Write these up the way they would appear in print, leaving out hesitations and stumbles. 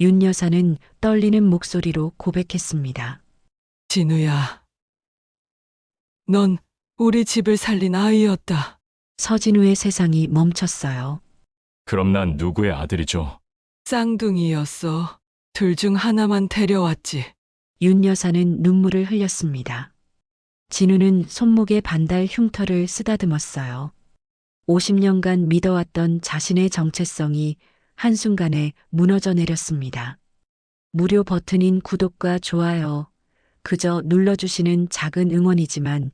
윤 여사는 떨리는 목소리로 고백했습니다. 진우야, 넌 우리 집을 살린 아이였다. 서진우의 세상이 멈췄어요. 그럼 난 누구의 아들이죠? 쌍둥이였어. 둘 중 하나만 데려왔지. 윤 여사는 눈물을 흘렸습니다. 진우는 손목에 반달 흉터를 쓰다듬었어요. 50년간 믿어왔던 자신의 정체성이 한순간에 무너져 내렸습니다. 무료 버튼인 구독과 좋아요, 그저 눌러주시는 작은 응원이지만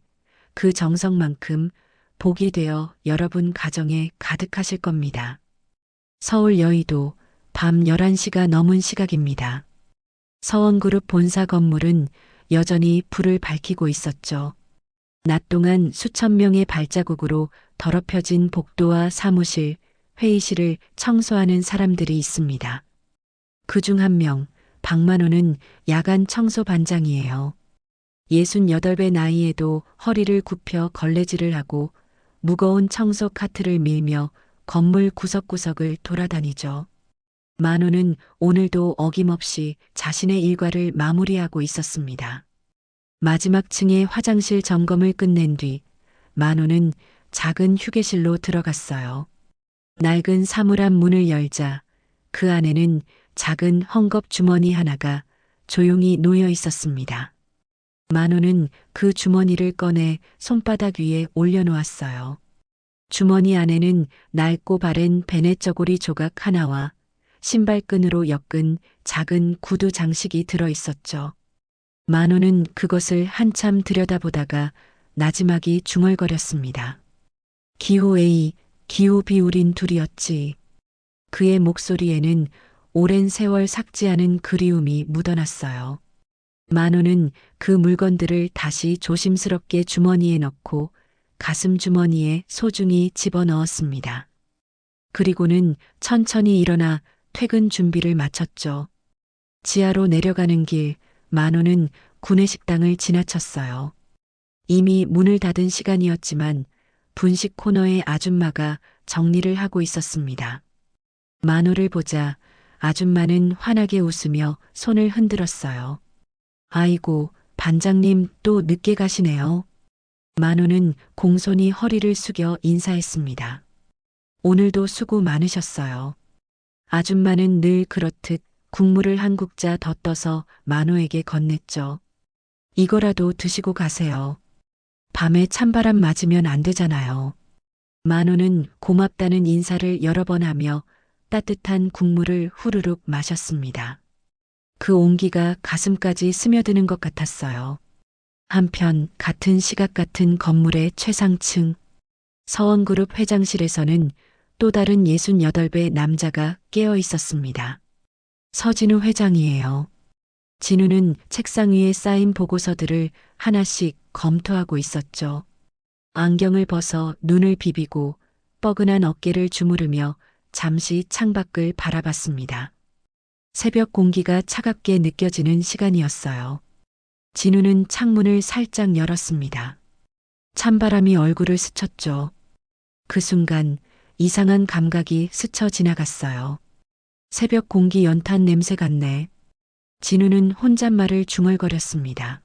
그 정성만큼 복이 되어 여러분 가정에 가득하실 겁니다. 서울 여의도 밤 11시가 넘은 시각입니다. 서원그룹 본사 건물은 여전히 불을 밝히고 있었죠. 낮 동안 수천 명의 발자국으로 더럽혀진 복도와 사무실, 회의실을 청소하는 사람들이 있습니다. 그중 한 명, 박만호는 야간 청소 반장이에요. 68배 나이에도 허리를 굽혀 걸레질을 하고 무거운 청소 카트를 밀며 건물 구석구석을 돌아다니죠. 만호는 오늘도 어김없이 자신의 일과를 마무리하고 있었습니다. 마지막 층의 화장실 점검을 끝낸 뒤 만호는 작은 휴게실로 들어갔어요. 낡은 사물함 문을 열자 그 안에는 작은 헝겊 주머니 하나가 조용히 놓여 있었습니다. 만호는 그 주머니를 꺼내 손바닥 위에 올려놓았어요. 주머니 안에는 낡고 바랜 베네 저고리 조각 하나와 신발끈으로 엮은 작은 구두 장식이 들어 있었죠. 만호는 그것을 한참 들여다보다가 나지막이 중얼거렸습니다. 기호 A, 기호 B 우린 둘이었지. 그의 목소리에는 오랜 세월 삭지 않은 그리움이 묻어났어요. 만호는 그 물건들을 다시 조심스럽게 주머니에 넣고 가슴 주머니에 소중히 집어넣었습니다. 그리고는 천천히 일어나 퇴근 준비를 마쳤죠. 지하로 내려가는 길, 만호는 구내식당을 지나쳤어요. 이미 문을 닫은 시간이었지만 분식 코너의 아줌마가 정리를 하고 있었습니다. 만호를 보자 아줌마는 환하게 웃으며 손을 흔들었어요. 아이고, 반장님 또 늦게 가시네요. 만호는 공손히 허리를 숙여 인사했습니다. 오늘도 수고 많으셨어요. 아줌마는 늘 그렇듯 국물을 한 국자 더 떠서 만호에게 건넸죠. 이거라도 드시고 가세요. 밤에 찬바람 맞으면 안 되잖아요. 만호는 고맙다는 인사를 여러 번 하며 따뜻한 국물을 후루룩 마셨습니다. 그 온기가 가슴까지 스며드는 것 같았어요. 한편 같은 시각 같은 건물의 최상층 서원그룹 회장실에서는 또 다른 68배 남자가 깨어 있었습니다. 서진우 회장이에요. 진우는 책상 위에 쌓인 보고서들을 하나씩 검토하고 있었죠. 안경을 벗어 눈을 비비고 뻐근한 어깨를 주무르며 잠시 창밖을 바라봤습니다. 새벽 공기가 차갑게 느껴지는 시간이었어요. 진우는 창문을 살짝 열었습니다. 찬바람이 얼굴을 스쳤죠. 그 순간 이상한 감각이 스쳐 지나갔어요. 새벽 공기 연탄 냄새 같네. 진우는 혼잣말을 중얼거렸습니다.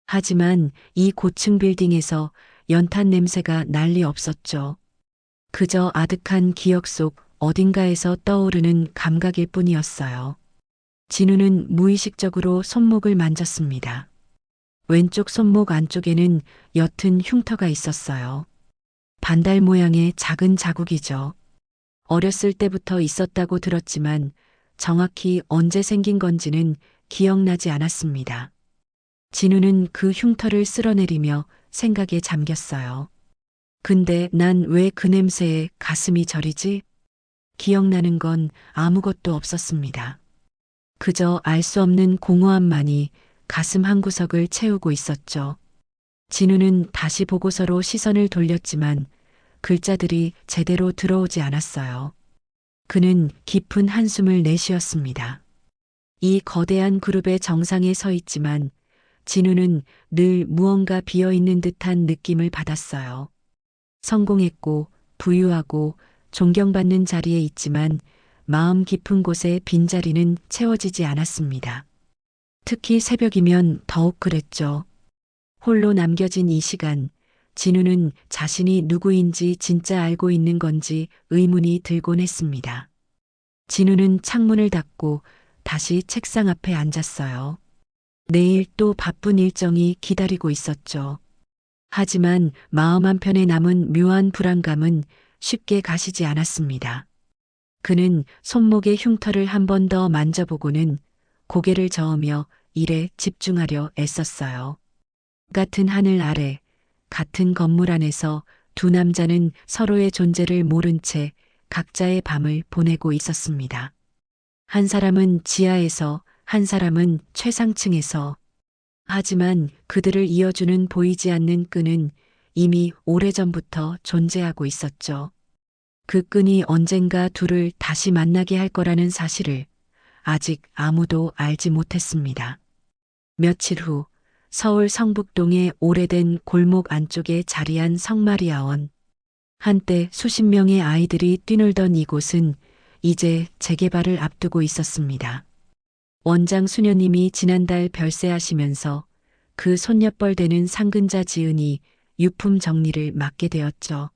하지만 이 고층 빌딩에서 연탄 냄새가 난리 없었죠. 그저 아득한 기억 속 어딘가에서 떠오르는 감각일 뿐이었어요. 진우는 무의식적으로 손목을 만졌습니다. 왼쪽 손목 안쪽에는 옅은 흉터가 있었어요. 반달 모양의 작은 자국이죠. 어렸을 때부터 있었다고 들었지만 정확히 언제 생긴 건지는 기억나지 않았습니다. 진우는 그 흉터를 쓸어내리며 생각에 잠겼어요. 근데 난 왜 그 냄새에 가슴이 저리지? 기억나는 건 아무것도 없었습니다. 그저 알 수 없는 공허함만이 가슴 한구석을 채우고 있었죠. 진우는 다시 보고서로 시선을 돌렸지만 글자들이 제대로 들어오지 않았어요. 그는 깊은 한숨을 내쉬었습니다. 이 거대한 그룹의 정상에 서 있지만 진우는 늘 무언가 비어있는 듯한 느낌을 받았어요. 성공했고 부유하고 존경받는 자리에 있지만 마음 깊은 곳에 빈자리는 채워지지 않았습니다. 특히 새벽이면 더욱 그랬죠. 홀로 남겨진 이 시간, 진우는 자신이 누구인지 진짜 알고 있는 건지 의문이 들곤 했습니다. 진우는 창문을 닫고 다시 책상 앞에 앉았어요. 내일 또 바쁜 일정이 기다리고 있었죠. 하지만 마음 한편에 남은 묘한 불안감은 쉽게 가시지 않았습니다. 그는 손목의 흉터를 한 번 더 만져보고는 고개를 저으며 일에 집중하려 애썼어요. 같은 하늘 아래, 같은 건물 안에서 두 남자는 서로의 존재를 모른 채 각자의 밤을 보내고 있었습니다. 한 사람은 지하에서, 한 사람은 최상층에서. 하지만 그들을 이어주는 보이지 않는 끈은 이미 오래전부터 존재하고 있었죠. 그 끈이 언젠가 둘을 다시 만나게 할 거라는 사실을 아직 아무도 알지 못했습니다. 며칠 후 서울 성북동의 오래된 골목 안쪽에 자리한 성마리아원. 한때 수십 명의 아이들이 뛰놀던 이곳은 이제 재개발을 앞두고 있었습니다. 원장 수녀님이 지난달 별세하시면서 그 손녀뻘 되는 상근자 지은이 유품 정리를 맡게 되었죠.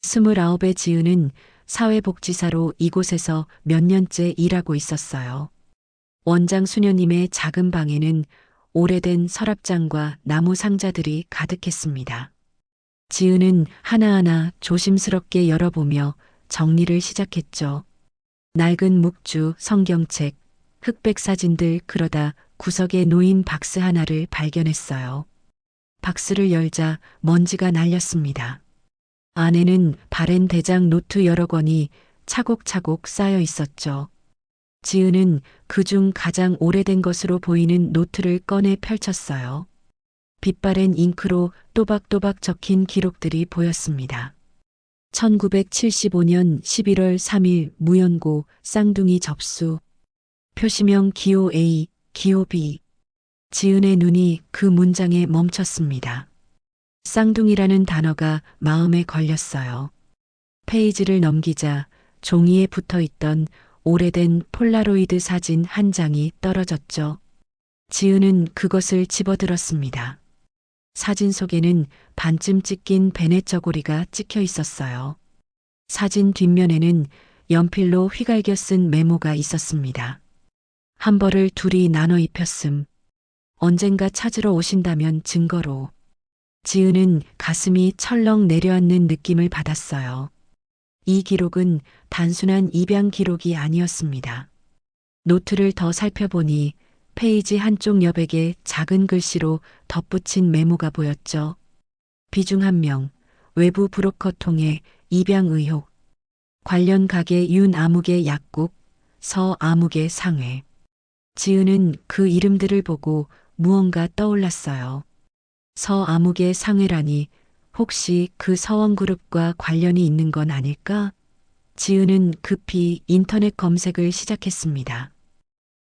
29의 지은은 사회복지사로 이곳에서 몇 년째 일하고 있었어요. 원장 수녀님의 작은 방에는 오래된 서랍장과 나무 상자들이 가득했습니다. 지은은 하나하나 조심스럽게 열어보며 정리를 시작했죠. 낡은 묵주, 성경책, 흑백 사진들, 그러다 구석에 놓인 박스 하나를 발견했어요. 박스를 열자 먼지가 날렸습니다. 안에는 바랜 대장 노트 여러 권이 차곡차곡 쌓여 있었죠. 지은은 그중 가장 오래된 것으로 보이는 노트를 꺼내 펼쳤어요. 빛바랜 잉크로 또박또박 적힌 기록들이 보였습니다. 1975년 11월 3일 무연고 쌍둥이 접수. 표시명 기호 A, 기호 B. 지은의 눈이 그 문장에 멈췄습니다. 쌍둥이라는 단어가 마음에 걸렸어요. 페이지를 넘기자 종이에 붙어 있던 오래된 폴라로이드 사진 한 장이 떨어졌죠. 지은은 그것을 집어들었습니다. 사진 속에는 반쯤 찢긴 베넷 저고리가 찍혀 있었어요. 사진 뒷면에는 연필로 휘갈겨 쓴 메모가 있었습니다. 한 벌을 둘이 나눠 입혔음. 언젠가 찾으러 오신다면 증거로. 지은은 가슴이 철렁 내려앉는 느낌을 받았어요. 이 기록은 단순한 입양 기록이 아니었습니다. 노트를 더 살펴보니 페이지 한쪽 여백에 작은 글씨로 덧붙인 메모가 보였죠. 비중 1명, 외부 브로커 통해 입양 의혹, 관련 가게 윤아묵의 약국, 서아묵의 상회. 지은은 그 이름들을 보고 무언가 떠올랐어요. 서아묵의 상회라니 혹시 그 서원그룹과 관련이 있는 건 아닐까? 지은은 급히 인터넷 검색을 시작했습니다.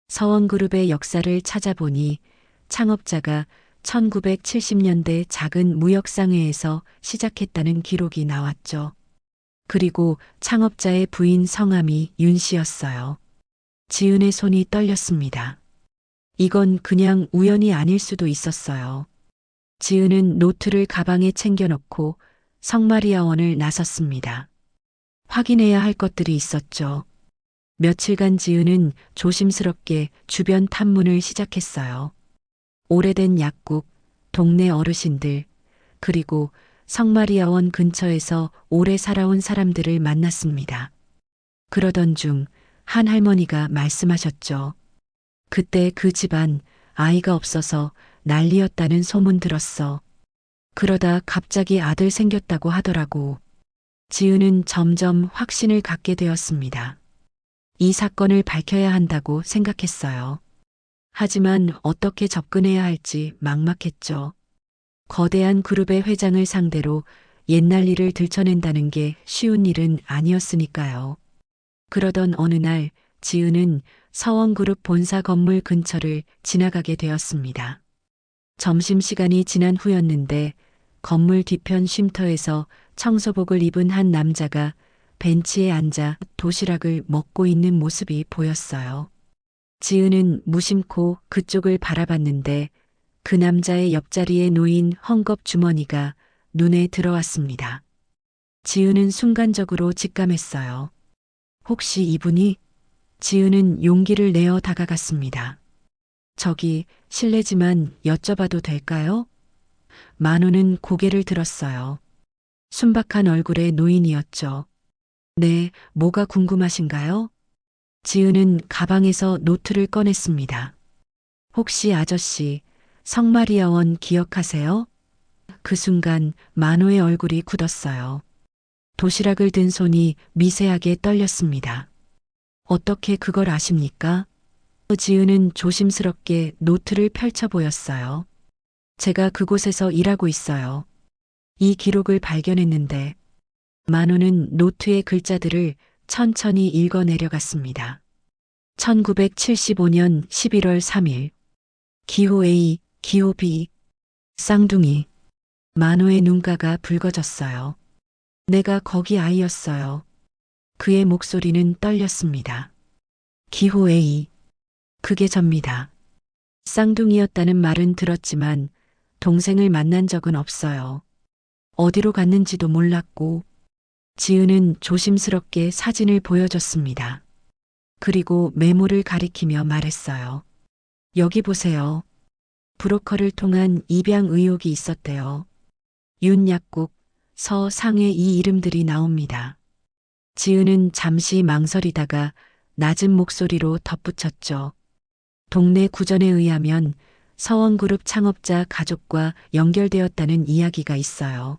서원그룹의 역사를 찾아보니 창업자가 1970년대 작은 무역상회에서 시작했다는 기록이 나왔죠. 그리고 창업자의 부인 성함이 윤 씨였어요. 지은의 손이 떨렸습니다. 이건 그냥 우연이 아닐 수도 있었어요. 지은은 노트를 가방에 챙겨놓고 성마리아원을 나섰습니다. 확인해야 할 것들이 있었죠. 며칠간 지은은 조심스럽게 주변 탐문을 시작했어요. 오래된 약국, 동네 어르신들, 그리고 성마리아원 근처에서 오래 살아온 사람들을 만났습니다. 그러던 중 한 할머니가 말씀하셨죠. 그때 그 집안 아이가 없어서 난리였다는 소문 들었어. 그러다 갑자기 아들 생겼다고 하더라고. 지은은 점점 확신을 갖게 되었습니다. 이 사건을 밝혀야 한다고 생각했어요. 하지만 어떻게 접근해야 할지 막막했죠. 거대한 그룹의 회장을 상대로 옛날 일을 들춰낸다는 게 쉬운 일은 아니었으니까요. 그러던 어느 날 지은은 서원그룹 본사 건물 근처를 지나가게 되었습니다. 점심시간이 지난 후였는데 건물 뒤편 쉼터에서 청소복을 입은 한 남자가 벤치에 앉아 도시락을 먹고 있는 모습이 보였어요. 지은은 무심코 그쪽을 바라봤는데 그 남자의 옆자리에 놓인 헝겊 주머니가 눈에 들어왔습니다. 지은은 순간적으로 직감했어요. 혹시 이분이? 지은은 용기를 내어 다가갔습니다. 저기 실례지만 여쭤봐도 될까요? 만호는 고개를 들었어요. 순박한 얼굴의 노인이었죠. 네, 뭐가 궁금하신가요? 지은은 가방에서 노트를 꺼냈습니다. 혹시 아저씨, 성마리아원 기억하세요? 그 순간 만호의 얼굴이 굳었어요. 도시락을 든 손이 미세하게 떨렸습니다. 어떻게 그걸 아십니까? 지은은 조심스럽게 노트를 펼쳐 보였어요. 제가 그곳에서 일하고 있어요. 이 기록을 발견했는데 만호는 노트의 글자들을 천천히 읽어 내려갔습니다. 1975년 11월 3일 기호 A, 기호 B, 쌍둥이. 만호의 눈가가 붉어졌어요. 내가 거기 아이였어요. 그의 목소리는 떨렸습니다. 기호 A. 그게 접니다. 쌍둥이였다는 말은 들었지만 동생을 만난 적은 없어요. 어디로 갔는지도 몰랐고 지은은 조심스럽게 사진을 보여줬습니다. 그리고 메모를 가리키며 말했어요. 여기 보세요. 브로커를 통한 입양 의혹이 있었대요. 윤약국, 서상의 이 이름들이 나옵니다. 지은은 잠시 망설이다가 낮은 목소리로 덧붙였죠. 동네 구전에 의하면 서원그룹 창업자 가족과 연결되었다는 이야기가 있어요.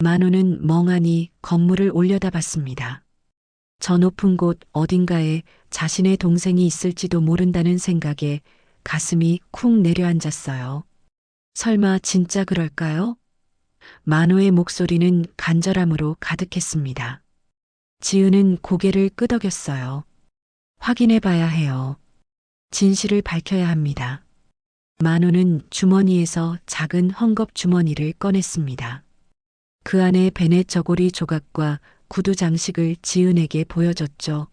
만호는 멍하니 건물을 올려다봤습니다. 저 높은 곳 어딘가에 자신의 동생이 있을지도 모른다는 생각에 가슴이 쿵 내려앉았어요. 설마 진짜 그럴까요? 만호의 목소리는 간절함으로 가득했습니다. 지은은 고개를 끄덕였어요. 확인해 봐야 해요. 진실을 밝혀야 합니다. 만호는 주머니에서 작은 헝겊 주머니를 꺼냈습니다. 그 안에 베넷 저고리 조각과 구두 장식을 지은에게 보여줬죠.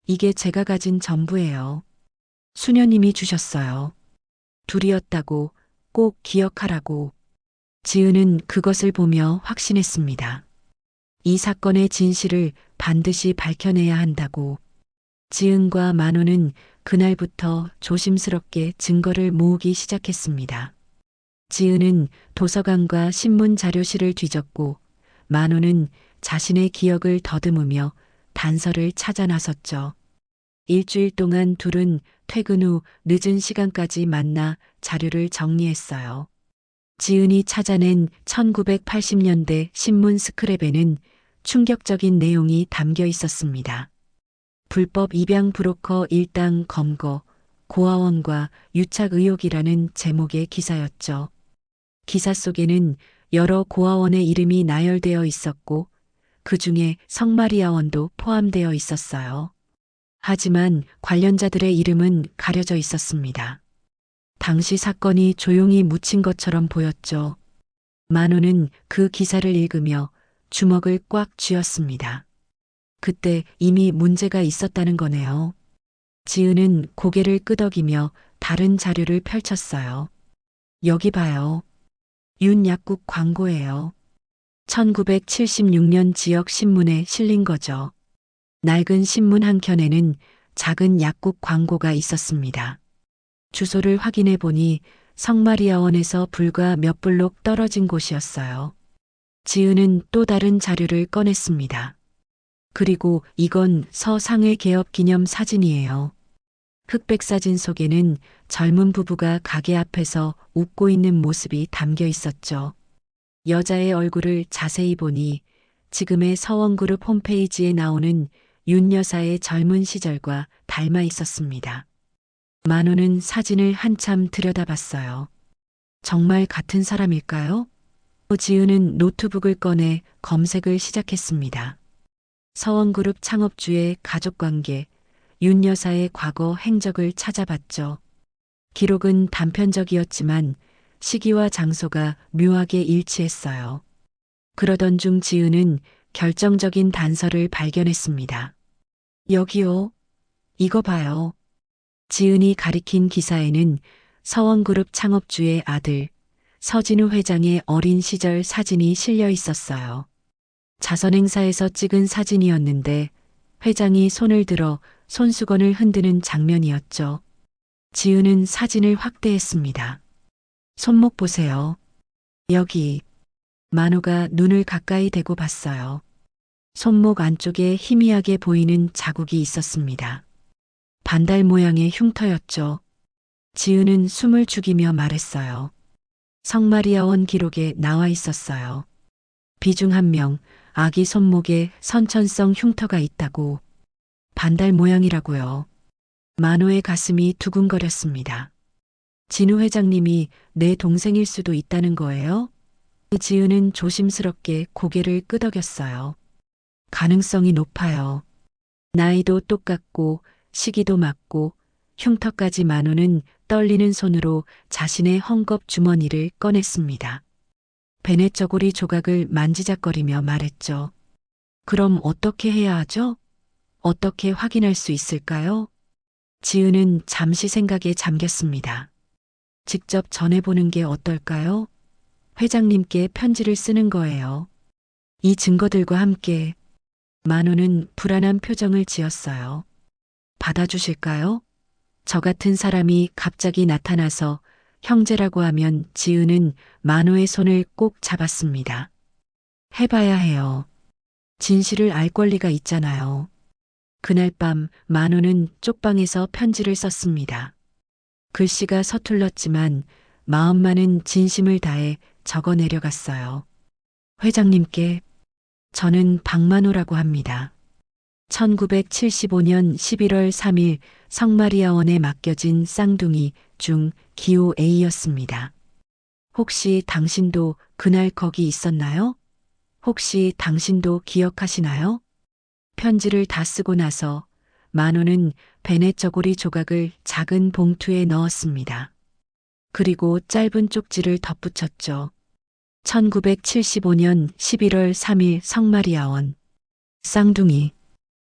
이게 제가 가진 전부예요. 수녀님이 주셨어요. 둘이었다고 꼭 기억하라고. 지은은 그것을 보며 확신했습니다. 이 사건의 진실을 반드시 밝혀내야 한다고. 지은과 만호는 그날부터 조심스럽게 증거를 모으기 시작했습니다. 지은은 도서관과 신문 자료실을 뒤졌고 만호는 자신의 기억을 더듬으며 단서를 찾아 나섰죠. 일주일 동안 둘은 퇴근 후 늦은 시간까지 만나 자료를 정리했어요. 지은이 찾아낸 1980년대 신문 스크랩에는 충격적인 내용이 담겨 있었습니다. 불법 입양 브로커 일당 검거, 고아원과 유착 의혹이라는 제목의 기사였죠. 기사 속에는 여러 고아원의 이름이 나열되어 있었고 그 중에 성마리아원도 포함되어 있었어요. 하지만 관련자들의 이름은 가려져 있었습니다. 당시 사건이 조용히 묻힌 것처럼 보였죠. 만호는 그 기사를 읽으며 주먹을 꽉 쥐었습니다. 그때 이미 문제가 있었다는 거네요. 지은은 고개를 끄덕이며 다른 자료를 펼쳤어요. 여기 봐요. 윤약국 광고예요. 1976년 지역 신문에 실린 거죠. 낡은 신문 한 켠에는 작은 약국 광고가 있었습니다. 주소를 확인해 보니 성마리아원에서 불과 몇 블록 떨어진 곳이었어요. 지은은 또 다른 자료를 꺼냈습니다. 그리고 이건 서상회 개업 기념 사진이에요. 흑백 사진 속에는 젊은 부부가 가게 앞에서 웃고 있는 모습이 담겨 있었죠. 여자의 얼굴을 자세히 보니 지금의 서원그룹 홈페이지에 나오는 윤 여사의 젊은 시절과 닮아 있었습니다. 만호는 사진을 한참 들여다봤어요. 정말 같은 사람일까요? 지은은 노트북을 꺼내 검색을 시작했습니다. 서원그룹 창업주의 가족관계, 윤 여사의 과거 행적을 찾아봤죠. 기록은 단편적이었지만 시기와 장소가 묘하게 일치했어요. 그러던 중 지은은 결정적인 단서를 발견했습니다. 여기요. 이거 봐요. 지은이 가리킨 기사에는 서원그룹 창업주의 아들 서진우 회장의 어린 시절 사진이 실려 있었어요. 자선 행사에서 찍은 사진이었는데 회장이 손을 들어 손수건을 흔드는 장면이었죠. 지은은 사진을 확대했습니다. 손목 보세요. 여기. 만호가 눈을 가까이 대고 봤어요. 손목 안쪽에 희미하게 보이는 자국이 있었습니다. 반달 모양의 흉터였죠. 지은은 숨을 죽이며 말했어요. 성마리아원 기록에 나와 있었어요. 비중 1명, 아기 손목에 선천성 흉터가 있다고. 반달 모양이라고요. 만호의 가슴이 두근거렸습니다. 진우 회장님이 내 동생일 수도 있다는 거예요? 지은은 조심스럽게 고개를 끄덕였어요. 가능성이 높아요. 나이도 똑같고 시기도 맞고 흉터까지. 만호는 떨리는 손으로 자신의 헝겊 주머니를 꺼냈습니다. 베네 저고리 조각을 만지작거리며 말했죠. 그럼 어떻게 해야 하죠? 어떻게 확인할 수 있을까요? 지은은 잠시 생각에 잠겼습니다. 직접 전해보는 게 어떨까요? 회장님께 편지를 쓰는 거예요. 이 증거들과 함께. 만호는 불안한 표정을 지었어요. 받아주실까요? 저 같은 사람이 갑자기 나타나서 형제라고 하면. 지은은 만호의 손을 꼭 잡았습니다. 해봐야 해요. 진실을 알 권리가 있잖아요. 그날 밤 만호는 쪽방에서 편지를 썼습니다. 글씨가 서툴렀지만 마음만은 진심을 다해 적어 내려갔어요. 회장님께. 저는 박만호라고 합니다. 1975년 11월 3일 성마리아원에 맡겨진 쌍둥이 중 기호 A였습니다. 혹시 당신도 그날 거기 있었나요? 혹시 당신도 기억하시나요? 편지를 다 쓰고 나서 만호는 베네 저고리 조각을 작은 봉투에 넣었습니다. 그리고 짧은 쪽지를 덧붙였죠. 1975년 11월 3일 성마리아원. 쌍둥이.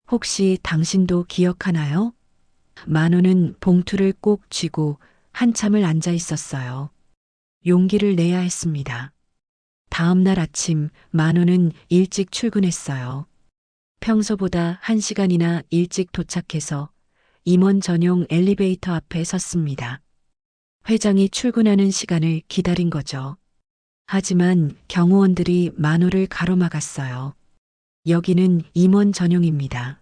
혹시 당신도 기억하나요? 만호는 봉투를 꼭 쥐고 한참을 앉아 있었어요. 용기를 내야 했습니다. 다음 날 아침 만호는 일찍 출근했어요. 평소보다 1시간이나 일찍 도착해서 임원 전용 엘리베이터 앞에 섰습니다. 회장이 출근하는 시간을 기다린 거죠. 하지만 경호원들이 만호를 가로막았어요. 여기는 임원 전용입니다.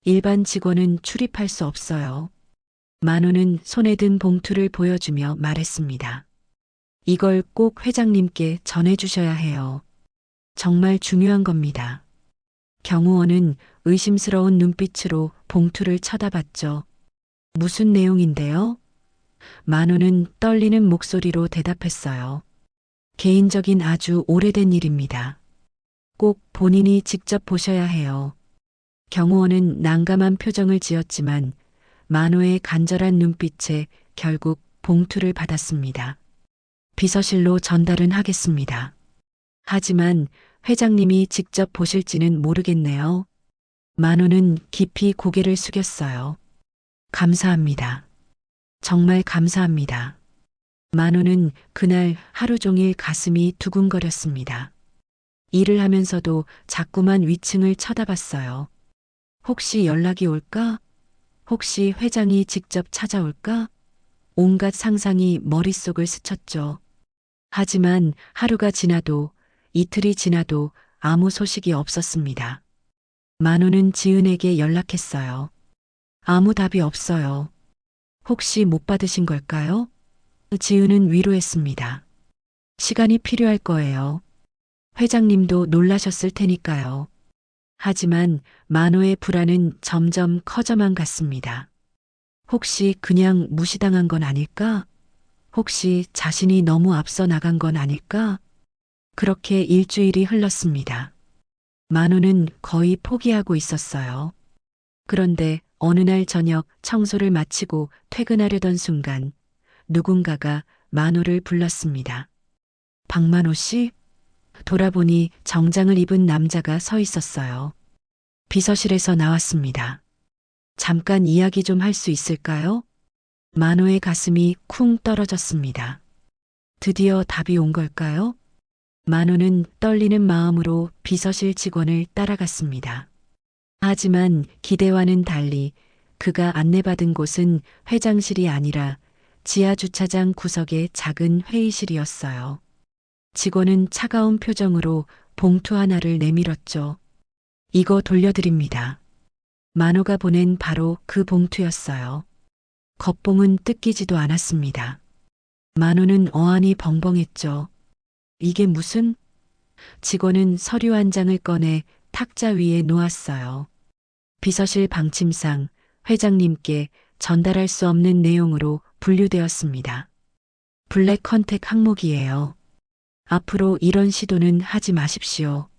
일반 직원은 출입할 수 없어요. 만호는 손에 든 봉투를 보여주며 말했습니다. 이걸 꼭 회장님께 전해주셔야 해요. 정말 중요한 겁니다. 경호원은 의심스러운 눈빛으로 봉투를 쳐다봤죠. 무슨 내용인데요? 만호는 떨리는 목소리로 대답했어요. 개인적인 아주 오래된 일입니다. 꼭 본인이 직접 보셔야 해요. 경호원은 난감한 표정을 지었지만 만호의 간절한 눈빛에 결국 봉투를 받았습니다. 비서실로 전달은 하겠습니다. 하지만 회장님이 직접 보실지는 모르겠네요. 만호는 깊이 고개를 숙였어요. 감사합니다. 정말 감사합니다. 만호는 그날 하루 종일 가슴이 두근거렸습니다. 일을 하면서도 자꾸만 위층을 쳐다봤어요. 혹시 연락이 올까? 혹시 회장이 직접 찾아올까? 온갖 상상이 머릿속을 스쳤죠. 하지만 하루가 지나도 이틀이 지나도 아무 소식이 없었습니다. 만호는 지은에게 연락했어요. 아무 답이 없어요. 혹시 못 받으신 걸까요? 지은은 위로했습니다. 시간이 필요할 거예요. 회장님도 놀라셨을 테니까요. 하지만 만호의 불안은 점점 커져만 갔습니다. 혹시 그냥 무시당한 건 아닐까? 혹시 자신이 너무 앞서 나간 건 아닐까? 그렇게 일주일이 흘렀습니다. 만호는 거의 포기하고 있었어요. 그런데 어느 날 저녁 청소를 마치고 퇴근하려던 순간 누군가가 만호를 불렀습니다. 박만호 씨? 돌아보니 정장을 입은 남자가 서 있었어요. 비서실에서 나왔습니다. 잠깐 이야기 좀 할 수 있을까요? 만호의 가슴이 쿵 떨어졌습니다. 드디어 답이 온 걸까요? 만호는 떨리는 마음으로 비서실 직원을 따라갔습니다. 하지만 기대와는 달리 그가 안내받은 곳은 회장실이 아니라 지하 주차장 구석의 작은 회의실이었어요. 직원은 차가운 표정으로 봉투 하나를 내밀었죠. 이거 돌려드립니다. 만호가 보낸 바로 그 봉투였어요. 겉봉은 뜯기지도 않았습니다. 만호는 어안이 벙벙했죠. 이게 무슨? 직원은 서류 한 장을 꺼내 탁자 위에 놓았어요. 비서실 방침상 회장님께 전달할 수 없는 내용으로 분류되었습니다. 블랙 컨택 항목이에요. 앞으로 이런 시도는 하지 마십시오.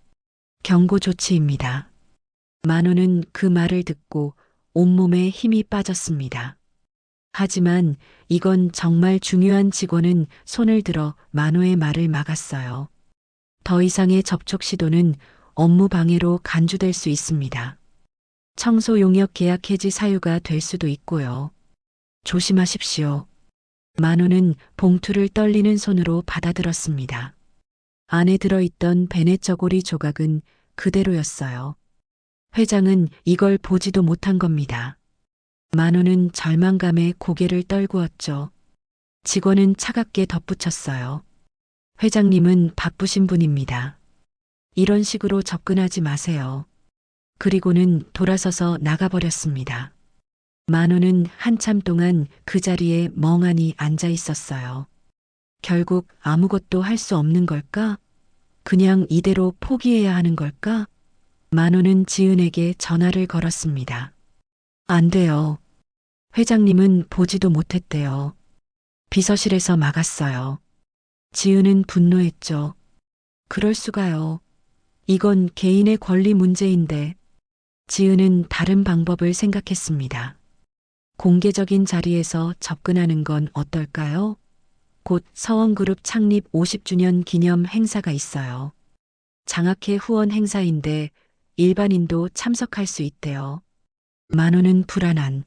경고 조치입니다. 만호는 그 말을 듣고 온몸에 힘이 빠졌습니다. 하지만 이건 정말 중요한 직원은 손을 들어 만호의 말을 막았어요. 더 이상의 접촉 시도는 업무 방해로 간주될 수 있습니다. 청소 용역 계약 해지 사유가 될 수도 있고요. 조심하십시오. 만호는 봉투를 떨리는 손으로 받아들었습니다. 안에 들어있던 베넷 저고리 조각은 그대로였어요. 회장은 이걸 보지도 못한 겁니다. 만호는 절망감에 고개를 떨구었죠. 직원은 차갑게 덧붙였어요. 회장님은 바쁘신 분입니다. 이런 식으로 접근하지 마세요. 그리고는 돌아서서 나가버렸습니다. 만호는 한참 동안 그 자리에 멍하니 앉아 있었어요. 결국 아무것도 할 수 없는 걸까? 그냥 이대로 포기해야 하는 걸까? 만호는 지은에게 전화를 걸었습니다. 안 돼요. 회장님은 보지도 못했대요. 비서실에서 막았어요. 지은은 분노했죠. 그럴 수가요. 이건 개인의 권리 문제인데. 지은은 다른 방법을 생각했습니다. 공개적인 자리에서 접근하는 건 어떨까요? 곧 서원그룹 창립 50주년 기념 행사가 있어요. 장학회 후원 행사인데 일반인도 참석할 수 있대요. 만호는 불안한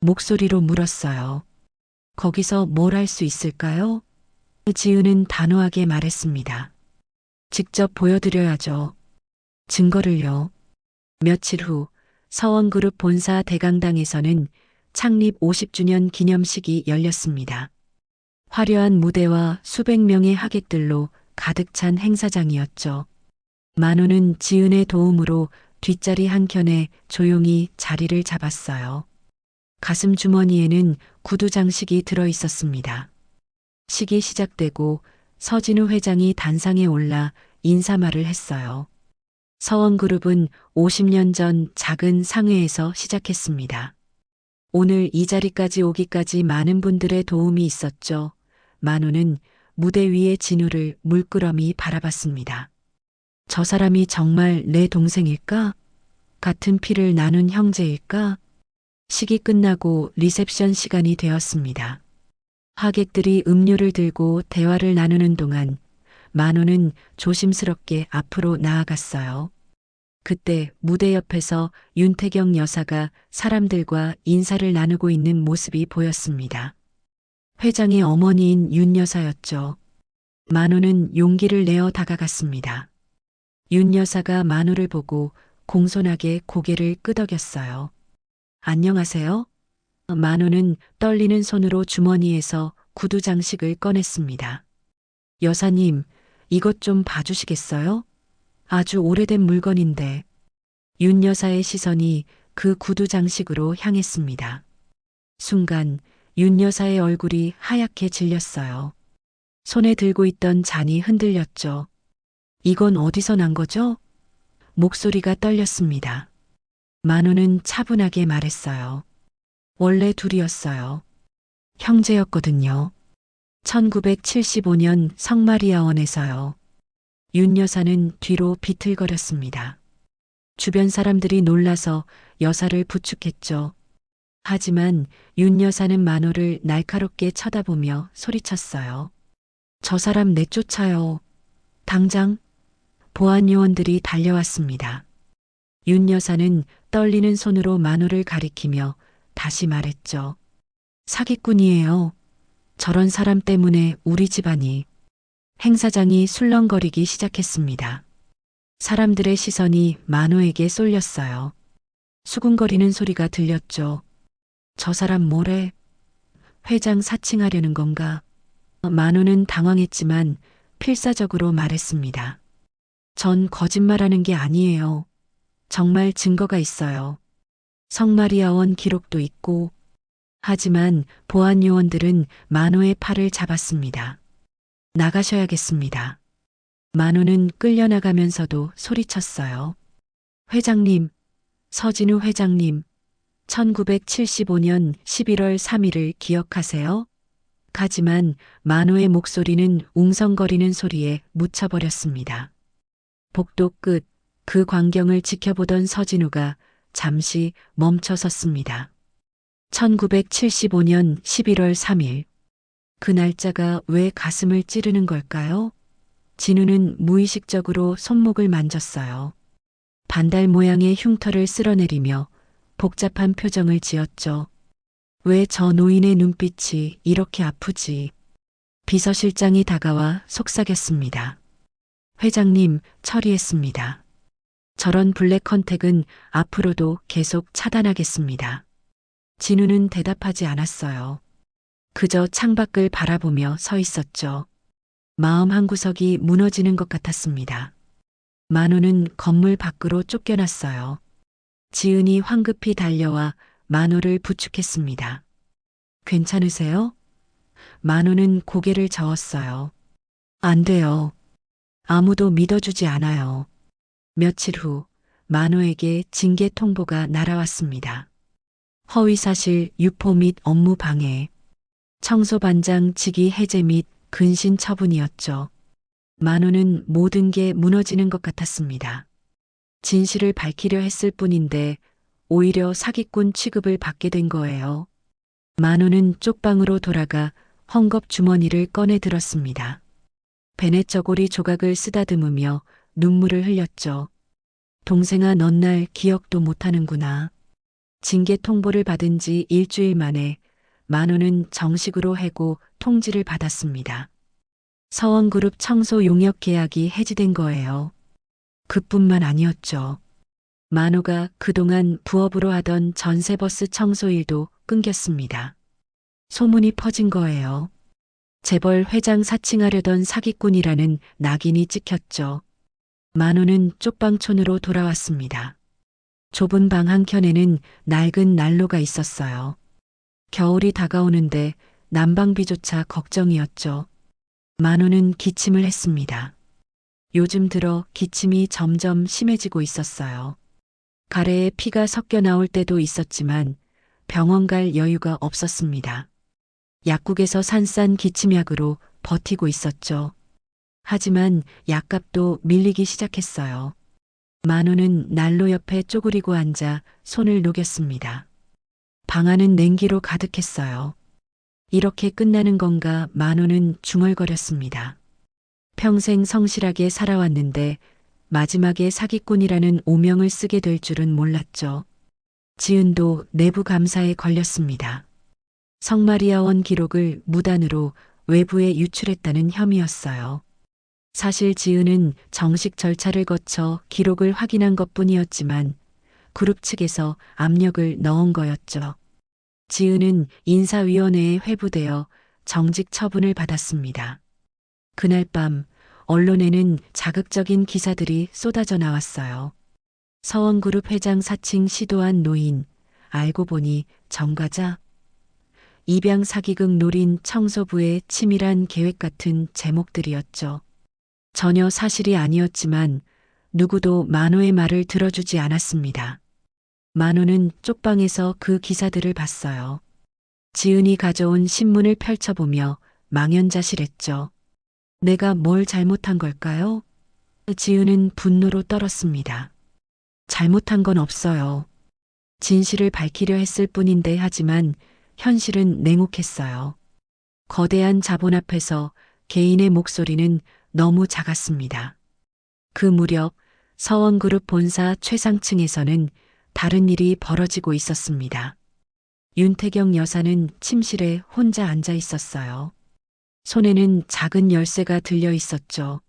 목소리로 물었어요. 거기서 뭘 할 수 있을까요? 지은은 단호하게 말했습니다. 직접 보여드려야죠. 증거를요. 며칠 후 서원그룹 본사 대강당에서는 창립 50주년 기념식이 열렸습니다. 화려한 무대와 수백 명의 하객들로 가득 찬 행사장이었죠. 만호는 지은의 도움으로 뒷자리 한켠에 조용히 자리를 잡았어요. 가슴 주머니에는 구두 장식이 들어 있었습니다. 식이 시작되고 서진우 회장이 단상에 올라 인사말을 했어요. 서원그룹은 50년 전 작은 상회에서 시작했습니다. 오늘 이 자리까지 오기까지 많은 분들의 도움이 있었죠. 만호는 무대 위의 진우를 물끄러미 바라봤습니다. 저 사람이 정말 내 동생일까? 같은 피를 나눈 형제일까? 식이 끝나고 리셉션 시간이 되었습니다. 하객들이 음료를 들고 대화를 나누는 동안 만호는 조심스럽게 앞으로 나아갔어요. 그때 무대 옆에서 윤태경 여사가 사람들과 인사를 나누고 있는 모습이 보였습니다. 회장의 어머니인 윤 여사였죠. 만호는 용기를 내어 다가갔습니다. 윤 여사가 만호를 보고 공손하게 고개를 끄덕였어요. 안녕하세요. 만호는 떨리는 손으로 주머니에서 구두 장식을 꺼냈습니다. 여사님, 이것 좀 봐주시겠어요? 아주 오래된 물건인데. 윤 여사의 시선이 그 구두 장식으로 향했습니다. 순간 윤 여사의 얼굴이 하얗게 질렸어요. 손에 들고 있던 잔이 흔들렸죠. 이건 어디서 난 거죠? 목소리가 떨렸습니다. 만호는 차분하게 말했어요. 원래 둘이었어요. 형제였거든요. 1975년 성마리아원에서요. 윤 여사는 뒤로 비틀거렸습니다. 주변 사람들이 놀라서 여사를 부축했죠. 하지만 윤 여사는 만호를 날카롭게 쳐다보며 소리쳤어요. 저 사람 내쫓아요. 당장. 보안 요원들이 달려왔습니다. 윤 여사는 떨리는 손으로 만호를 가리키며 다시 말했죠. 사기꾼이에요. 저런 사람 때문에 우리 집안이. 행사장이 술렁거리기 시작했습니다. 사람들의 시선이 만호에게 쏠렸어요. 수군거리는 소리가 들렸죠. 저 사람 뭐래? 회장 사칭하려는 건가? 만호는 당황했지만 필사적으로 말했습니다. 전 거짓말하는 게 아니에요. 정말 증거가 있어요. 성마리아원 기록도 있고. 하지만 보안 요원들은 만호의 팔을 잡았습니다. 나가셔야겠습니다. 만호는 끌려나가면서도 소리쳤어요. 회장님, 서진우 회장님, 1975년 11월 3일을 기억하세요? 하지만 만호의 목소리는 웅성거리는 소리에 묻혀버렸습니다. 복도 끝, 그 광경을 지켜보던 서진우가 잠시 멈춰섰습니다. 1975년 11월 3일. 그 날짜가 왜 가슴을 찌르는 걸까요? 진우는 무의식적으로 손목을 만졌어요. 반달 모양의 흉터를 쓸어내리며 복잡한 표정을 지었죠. 왜 저 노인의 눈빛이 이렇게 아프지? 비서실장이 다가와 속삭였습니다. 회장님, 처리했습니다. 저런 블랙 컨택은 앞으로도 계속 차단하겠습니다. 진우는 대답하지 않았어요. 그저 창밖을 바라보며 서 있었죠. 마음 한구석이 무너지는 것 같았습니다. 만호는 건물 밖으로 쫓겨났어요. 지은이 황급히 달려와 만호를 부축했습니다. 괜찮으세요? 만호는 고개를 저었어요. 안 돼요. 아무도 믿어주지 않아요. 며칠 후 만호에게 징계 통보가 날아왔습니다. 허위사실 유포 및 업무 방해, 청소반장 직위 해제 및 근신 처분이었죠. 만호는 모든 게 무너지는 것 같았습니다. 진실을 밝히려 했을 뿐인데 오히려 사기꾼 취급을 받게 된 거예요. 만호는 쪽방으로 돌아가 헝겊 주머니를 꺼내 들었습니다. 베넷 저고리 조각을 쓰다듬으며 눈물을 흘렸죠. 동생아, 넌 날 기억도 못하는구나. 징계 통보를 받은 지 일주일 만에 만호는 정식으로 해고 통지를 받았습니다. 서원그룹 청소 용역 계약이 해지된 거예요. 그뿐만 아니었죠. 만호가 그동안 부업으로 하던 전세버스 청소 일도 끊겼습니다. 소문이 퍼진 거예요. 재벌 회장 사칭하려던 사기꾼이라는 낙인이 찍혔죠. 만호는 쪽방촌으로 돌아왔습니다. 좁은 방 한켠에는 낡은 난로가 있었어요. 겨울이 다가오는데 난방비조차 걱정이었죠. 만호는 기침을 했습니다. 요즘 들어 기침이 점점 심해지고 있었어요. 가래에 피가 섞여 나올 때도 있었지만 병원 갈 여유가 없었습니다. 약국에서 산 싼 기침약으로 버티고 있었죠. 하지만 약값도 밀리기 시작했어요. 만호는 난로 옆에 쪼그리고 앉아 손을 녹였습니다. 방 안은 냉기로 가득했어요. 이렇게 끝나는 건가 만호는 중얼거렸습니다. 평생 성실하게 살아왔는데 마지막에 사기꾼이라는 오명을 쓰게 될 줄은 몰랐죠. 지은도 내부 감사에 걸렸습니다. 성마리아원 기록을 무단으로 외부에 유출했다는 혐의였어요. 사실 지은은 정식 절차를 거쳐 기록을 확인한 것뿐이었지만 그룹 측에서 압력을 넣은 거였죠. 지은은 인사위원회에 회부되어 정직 처분을 받았습니다. 그날 밤 언론에는 자극적인 기사들이 쏟아져 나왔어요. 서원그룹 회장 사칭 시도한 노인, 알고 보니 정과자, 입양 사기극 노린 청소부의 치밀한 계획 같은 제목들이었죠. 전혀 사실이 아니었지만 누구도 만호의 말을 들어주지 않았습니다. 만호는 쪽방에서 그 기사들을 봤어요. 지은이 가져온 신문을 펼쳐보며 망연자실했죠. 내가 뭘 잘못한 걸까요? 지은은 분노로 떨었습니다. 잘못한 건 없어요. 진실을 밝히려 했을 뿐인데 하지만 현실은 냉혹했어요. 거대한 자본 앞에서 개인의 목소리는 너무 작았습니다. 그 무렵 서원그룹 본사 최상층에서는 다른 일이 벌어지고 있었습니다. 윤태경 여사는 침실에 혼자 앉아 있었어요. 손에는 작은 열쇠가 들려 있었죠.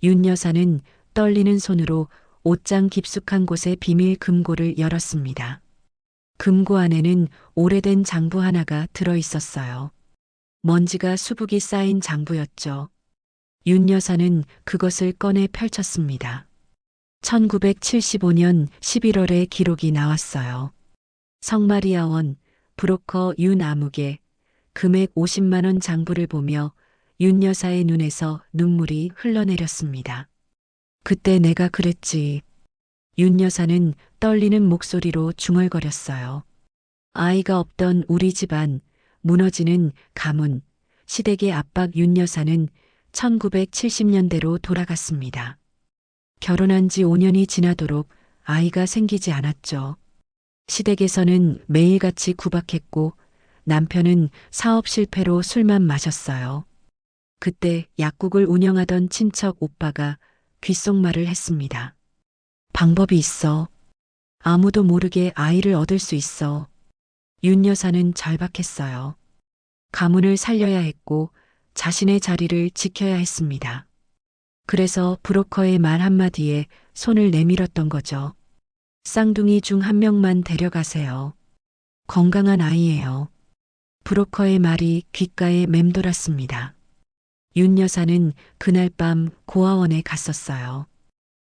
윤 여사는 떨리는 손으로 옷장 깊숙한 곳에 비밀 금고를 열었습니다. 금고 안에는 오래된 장부 하나가 들어 있었어요. 먼지가 수북이 쌓인 장부였죠. 윤 여사는 그것을 꺼내 펼쳤습니다. 1975년 11월에 기록이 나왔어요. 성마리아원, 브로커 윤아무개, 금액 50만 원 장부를 보며 윤 여사의 눈에서 눈물이 흘러내렸습니다. 그때 내가 그랬지. 윤 여사는 떨리는 목소리로 중얼거렸어요. 아이가 없던 우리 집안, 무너지는 가문, 시댁의 압박. 윤 여사는 1970년대로 돌아갔습니다. 결혼한 지 5년이 지나도록 아이가 생기지 않았죠. 시댁에서는 매일같이 구박했고 남편은 사업 실패로 술만 마셨어요. 그때 약국을 운영하던 친척 오빠가 귓속말을 했습니다. 방법이 있어. 아무도 모르게 아이를 얻을 수 있어. 윤 여사는 절박했어요. 가문을 살려야 했고 자신의 자리를 지켜야 했습니다. 그래서 브로커의 말 한마디에 손을 내밀었던 거죠. 쌍둥이 중 한 명만 데려가세요. 건강한 아이예요. 브로커의 말이 귓가에 맴돌았습니다. 윤 여사는 그날 밤 고아원에 갔었어요.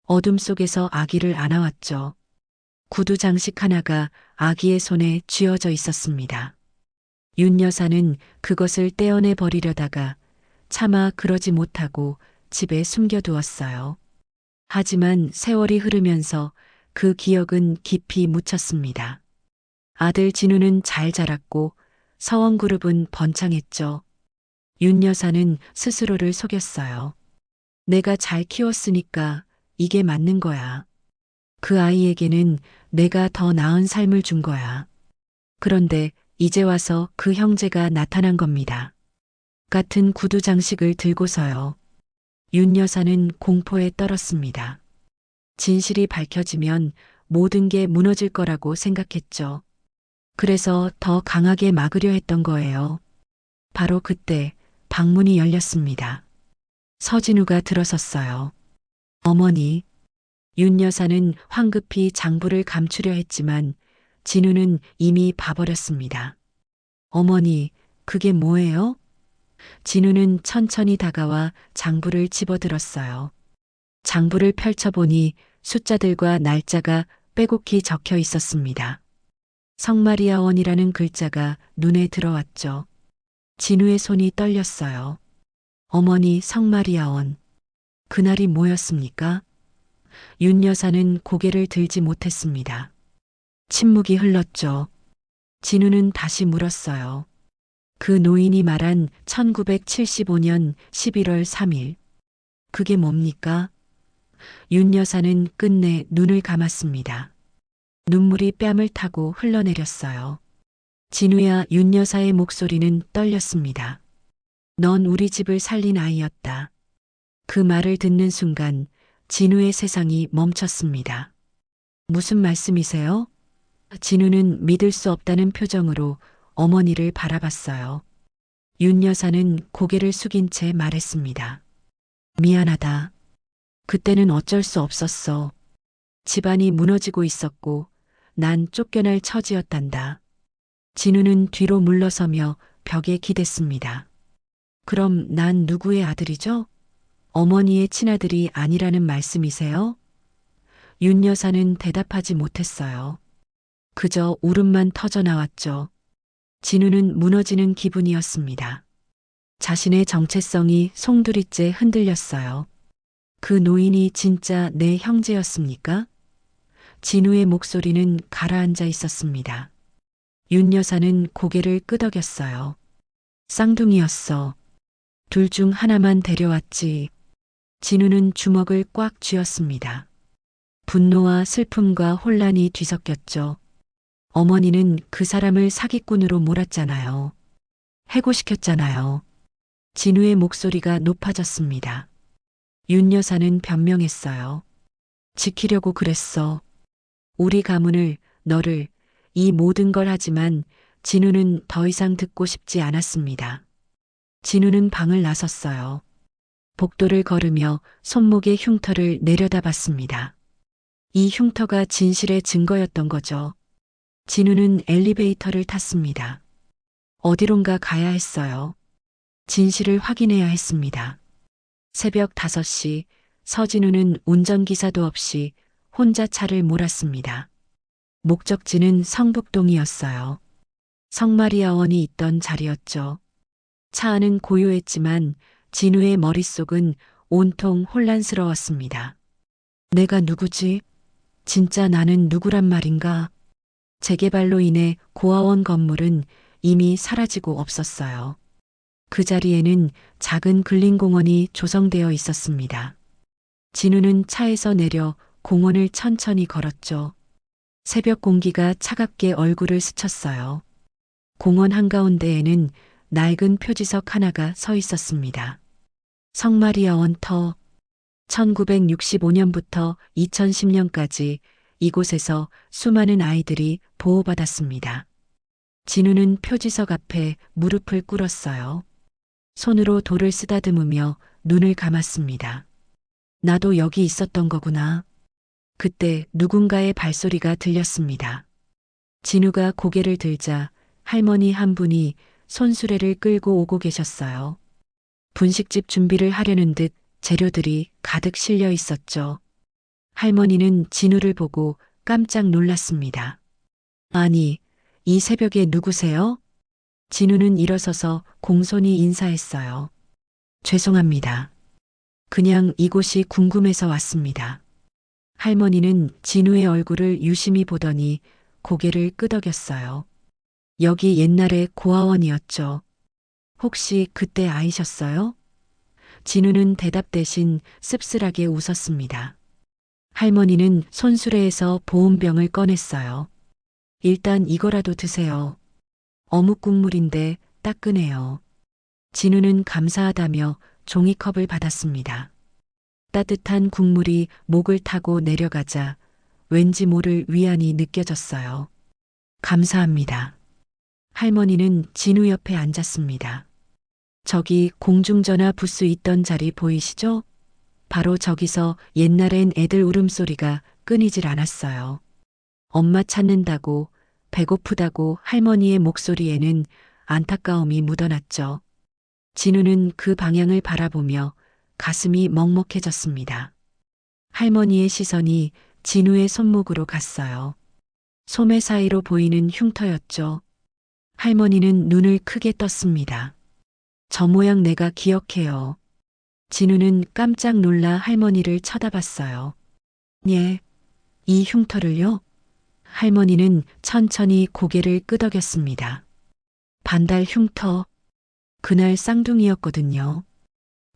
어둠 속에서 아기를 안아왔죠. 구두 장식 하나가 아기의 손에 쥐어져 있었습니다. 윤 여사는 그것을 떼어내 버리려다가 차마 그러지 못하고 집에 숨겨두었어요. 하지만 세월이 흐르면서 그 기억은 깊이 묻혔습니다. 아들 진우는 잘 자랐고 서원그룹은 번창했죠. 윤 여사는 스스로를 속였어요. 내가 잘 키웠으니까 이게 맞는 거야. 그 아이에게는 내가 더 나은 삶을 준 거야. 그런데 이제 와서 그 형제가 나타난 겁니다. 같은 구두 장식을 들고서요. 윤 여사는 공포에 떨었습니다. 진실이 밝혀지면 모든 게 무너질 거라고 생각했죠. 그래서 더 강하게 막으려 했던 거예요. 바로 그때 방문이 열렸습니다. 서진우가 들어섰어요. 어머니. 윤 여사는 황급히 장부를 감추려 했지만 진우는 이미 봐버렸습니다. 어머니, 그게 뭐예요? 진우는 천천히 다가와 장부를 집어들었어요. 장부를 펼쳐보니 숫자들과 날짜가 빼곡히 적혀 있었습니다. 성마리아원이라는 글자가 눈에 들어왔죠. 진우의 손이 떨렸어요. 어머니, 성마리아원. 그날이 뭐였습니까? 윤 여사는 고개를 들지 못했습니다. 침묵이 흘렀죠. 진우는 다시 물었어요. 그 노인이 말한 1975년 11월 3일. 그게 뭡니까? 윤 여사는 끝내 눈을 감았습니다. 눈물이 뺨을 타고 흘러내렸어요. 진우야. 윤 여사의 목소리는 떨렸습니다. 넌 우리 집을 살린 아이였다. 그 말을 듣는 순간 진우의 세상이 멈췄습니다. 무슨 말씀이세요? 진우는 믿을 수 없다는 표정으로 어머니를 바라봤어요. 윤 여사는 고개를 숙인 채 말했습니다. 미안하다. 그때는 어쩔 수 없었어. 집안이 무너지고 있었고 난 쫓겨날 처지였단다. 진우는 뒤로 물러서며 벽에 기댔습니다. 그럼 난 누구의 아들이죠? 어머니의 친아들이 아니라는 말씀이세요? 윤 여사는 대답하지 못했어요. 그저 울음만 터져 나왔죠. 진우는 무너지는 기분이었습니다. 자신의 정체성이 송두리째 흔들렸어요. 그 노인이 진짜 내 형제였습니까? 진우의 목소리는 가라앉아 있었습니다. 윤 여사는 고개를 끄덕였어요. 쌍둥이였어. 둘 중 하나만 데려왔지. 진우는 주먹을 꽉 쥐었습니다. 분노와 슬픔과 혼란이 뒤섞였죠. 어머니는 그 사람을 사기꾼으로 몰았잖아요. 해고시켰잖아요. 진우의 목소리가 높아졌습니다. 윤 여사는 변명했어요. 지키려고 그랬어. 우리 가문을, 너를, 이 모든 걸 하지만 진우는 더 이상 듣고 싶지 않았습니다. 진우는 방을 나섰어요. 복도를 걸으며 손목에 흉터를 내려다봤습니다. 이 흉터가 진실의 증거였던 거죠. 진우는 엘리베이터를 탔습니다. 어디론가 가야 했어요. 진실을 확인해야 했습니다. 새벽 5시 서진우는 운전기사도 없이 혼자 차를 몰았습니다. 목적지는 성북동이었어요. 성마리아원이 있던 자리였죠. 차 안은 고요했지만 진우의 머릿속은 온통 혼란스러웠습니다. 내가 누구지? 진짜 나는 누구란 말인가? 재개발로 인해 고아원 건물은 이미 사라지고 없었어요. 그 자리에는 작은 근린공원이 조성되어 있었습니다. 진우는 차에서 내려 공원을 천천히 걸었죠. 새벽 공기가 차갑게 얼굴을 스쳤어요. 공원 한가운데에는 낡은 표지석 하나가 서 있었습니다. 성마리아원 터. 1965년부터 2010년까지 이곳에서 수많은 아이들이 보호받았습니다. 진우는 표지석 앞에 무릎을 꿇었어요. 손으로 돌을 쓰다듬으며 눈을 감았습니다. 나도 여기 있었던 거구나. 그때 누군가의 발소리가 들렸습니다. 진우가 고개를 들자 할머니 한 분이 손수레를 끌고 오고 계셨어요. 분식집 준비를 하려는 듯 재료들이 가득 실려 있었죠. 할머니는 진우를 보고 깜짝 놀랐습니다. 아니, 이 새벽에 누구세요? 진우는 일어서서 공손히 인사했어요. 죄송합니다. 그냥 이곳이 궁금해서 왔습니다. 할머니는 진우의 얼굴을 유심히 보더니 고개를 끄덕였어요. 여기 옛날에 고아원이었죠. 혹시 그때 아이셨어요? 진우는 대답 대신 씁쓸하게 웃었습니다. 할머니는 손수레에서 보온병을 꺼냈어요. 일단 이거라도 드세요. 어묵 국물인데 따끈해요. 진우는 감사하다며 종이컵을 받았습니다. 따뜻한 국물이 목을 타고 내려가자 왠지 모를 위안이 느껴졌어요. 감사합니다. 할머니는 진우 옆에 앉았습니다. 저기 공중전화 부스 있던 자리 보이시죠? 바로 저기서 옛날엔 애들 울음소리가 끊이질 않았어요. 엄마 찾는다고, 배고프다고 할머니의 목소리에는 안타까움이 묻어났죠. 진우는 그 방향을 바라보며 가슴이 먹먹해졌습니다. 할머니의 시선이 진우의 손목으로 갔어요. 소매 사이로 보이는 흉터였죠. 할머니는 눈을 크게 떴습니다. 저 모양 내가 기억해요. 진우는 깜짝 놀라 할머니를 쳐다봤어요. 예, 이 흉터를요? 할머니는 천천히 고개를 끄덕였습니다. 반달 흉터. 그날 쌍둥이였거든요.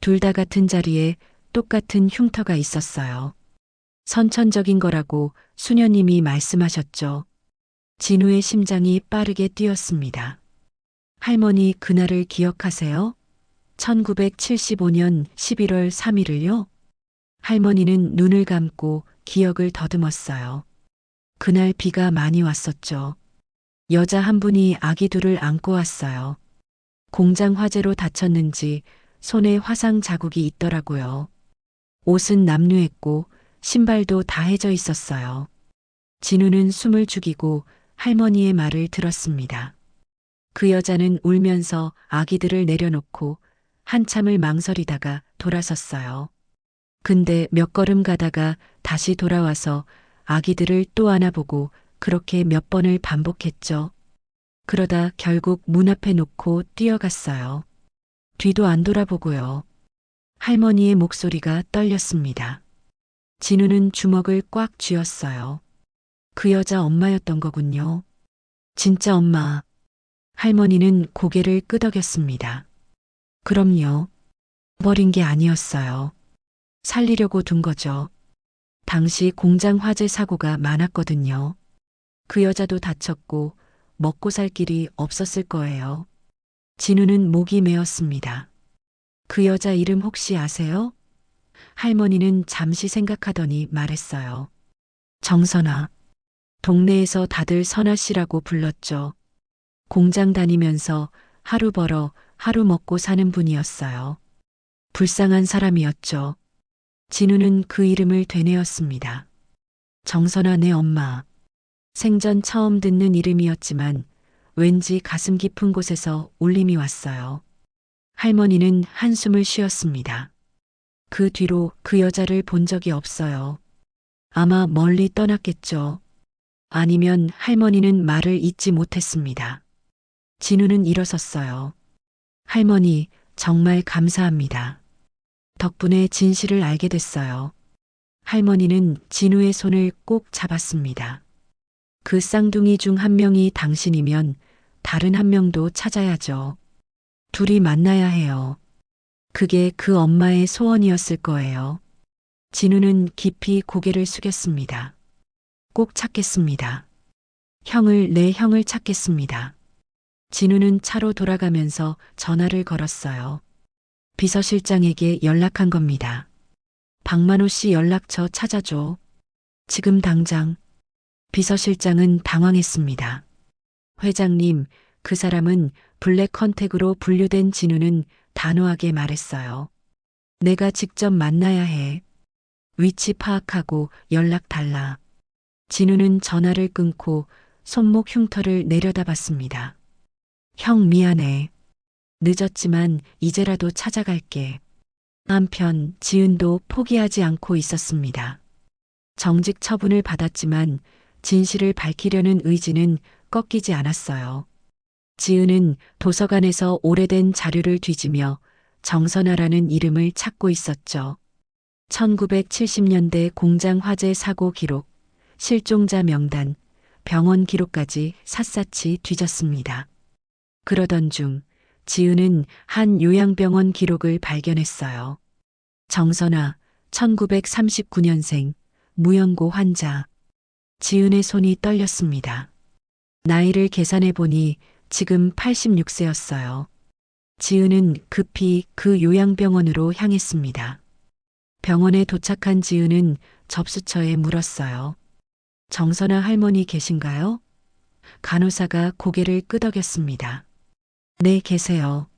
둘 다 같은 자리에 똑같은 흉터가 있었어요. 선천적인 거라고 수녀님이 말씀하셨죠. 진우의 심장이 빠르게 뛰었습니다. 할머니 그날을 기억하세요? 1975년 11월 3일을요? 할머니는 눈을 감고 기억을 더듬었어요. 그날 비가 많이 왔었죠. 여자 한 분이 아기 둘을 안고 왔어요. 공장 화재로 다쳤는지 손에 화상 자국이 있더라고요. 옷은 남루했고 신발도 다 해져 있었어요. 진우는 숨을 죽이고 할머니의 말을 들었습니다. 그 여자는 울면서 아기들을 내려놓고 한참을 망설이다가 돌아섰어요. 근데 몇 걸음 가다가 다시 돌아와서 아기들을 또 안아보고 그렇게 몇 번을 반복했죠. 그러다 결국 문 앞에 놓고 뛰어갔어요. 뒤도 안 돌아보고요. 할머니의 목소리가 떨렸습니다. 진우는 주먹을 꽉 쥐었어요. 그 여자 엄마였던 거군요. 진짜 엄마. 할머니는 고개를 끄덕였습니다. 그럼요. 버린 게 아니었어요. 살리려고 둔 거죠. 당시 공장 화재 사고가 많았거든요. 그 여자도 다쳤고 먹고 살 길이 없었을 거예요. 진우는 목이 메었습니다. 그 여자 이름 혹시 아세요? 할머니는 잠시 생각하더니 말했어요. 정선아. 동네에서 다들 선아 씨라고 불렀죠. 공장 다니면서 하루 벌어 하루 먹고 사는 분이었어요. 불쌍한 사람이었죠. 진우는 그 이름을 되뇌었습니다. 정선아 내 엄마. 생전 처음 듣는 이름이었지만 왠지 가슴 깊은 곳에서 울림이 왔어요. 할머니는 한숨을 쉬었습니다. 그 뒤로 그 여자를 본 적이 없어요. 아마 멀리 떠났겠죠. 아니면 할머니는 말을 잇지 못했습니다. 진우는 일어섰어요. 할머니, 정말 감사합니다. 덕분에 진실을 알게 됐어요. 할머니는 진우의 손을 꼭 잡았습니다. 그 쌍둥이 중 한 명이 당신이면 다른 한 명도 찾아야죠. 둘이 만나야 해요. 그게 그 엄마의 소원이었을 거예요. 진우는 깊이 고개를 숙였습니다. 꼭 찾겠습니다. 내 형을 찾겠습니다. 진우는 차로 돌아가면서 전화를 걸었어요. 비서실장에게 연락한 겁니다. 박만호 씨 연락처 찾아줘. 지금 당장. 비서실장은 당황했습니다. 회장님, 그 사람은 블랙 컨택으로 분류된. 진우는 단호하게 말했어요. 내가 직접 만나야 해. 위치 파악하고 연락 달라. 진우는 전화를 끊고 손목 흉터를 내려다봤습니다. 형 미안해. 늦었지만 이제라도 찾아갈게. 한편 지은도 포기하지 않고 있었습니다. 정직 처분을 받았지만 진실을 밝히려는 의지는 꺾이지 않았어요. 지은은 도서관에서 오래된 자료를 뒤지며 정선아라는 이름을 찾고 있었죠. 1970년대 공장 화재 사고 기록, 실종자 명단, 병원 기록까지 샅샅이 뒤졌습니다. 그러던 중 지은은 한 요양병원 기록을 발견했어요. 정선아, 1939년생, 무연고 환자. 지은의 손이 떨렸습니다. 나이를 계산해 보니 지금 86세였어요. 지은은 급히 그 요양병원으로 향했습니다. 병원에 도착한 지은은 접수처에 물었어요. 정선아 할머니 계신가요? 간호사가 고개를 끄덕였습니다. 네, 계세요.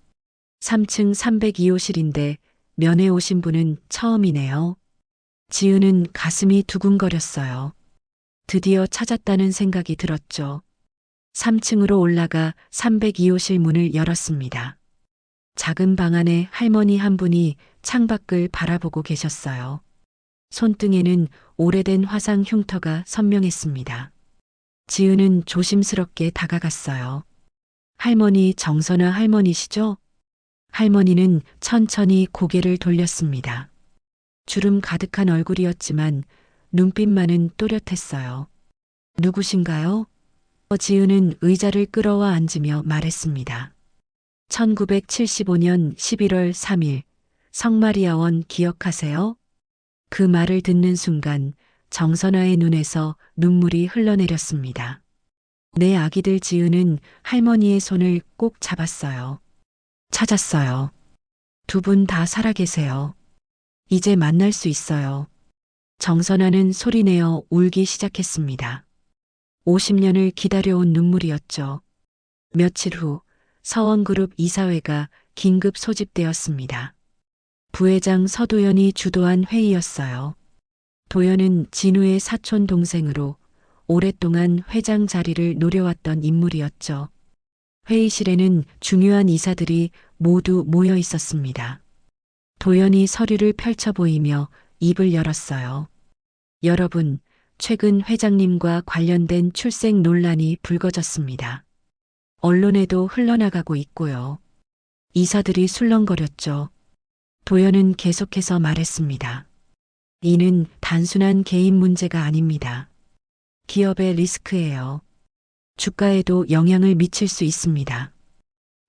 3층 302호실인데 면회 오신 분은 처음이네요. 지은은 가슴이 두근거렸어요. 드디어 찾았다는 생각이 들었죠. 3층으로 올라가 302호실 문을 열었습니다. 작은 방 안에 할머니 한 분이 창밖을 바라보고 계셨어요. 손등에는 오래된 화상 흉터가 선명했습니다. 지은은 조심스럽게 다가갔어요. 할머니 정선아 할머니시죠? 할머니는 천천히 고개를 돌렸습니다. 주름 가득한 얼굴이었지만 눈빛만은 또렷했어요. 누구신가요? 지은은 의자를 끌어와 앉으며 말했습니다. 1975년 11월 3일 성마리아원 기억하세요? 그 말을 듣는 순간 정선아의 눈에서 눈물이 흘러내렸습니다. 내 아기들. 지은은 할머니의 손을 꼭 잡았어요. 찾았어요. 두 분 다 살아계세요. 이제 만날 수 있어요. 정선아는 소리내어 울기 시작했습니다. 50년을 기다려온 눈물이었죠. 며칠 후 서원그룹 이사회가 긴급 소집되었습니다. 부회장 서도연이 주도한 회의였어요. 도연은 진우의 사촌 동생으로 오랫동안 회장 자리를 노려왔던 인물이었죠. 회의실에는 중요한 이사들이 모두 모여 있었습니다. 도연이 서류를 펼쳐 보이며 입을 열었어요. 여러분, 최근 회장님과 관련된 출생 논란이 불거졌습니다. 언론에도 흘러나가고 있고요. 이사들이 술렁거렸죠. 도연은 계속해서 말했습니다. 이는 단순한 개인 문제가 아닙니다. 기업의 리스크예요. 주가에도 영향을 미칠 수 있습니다.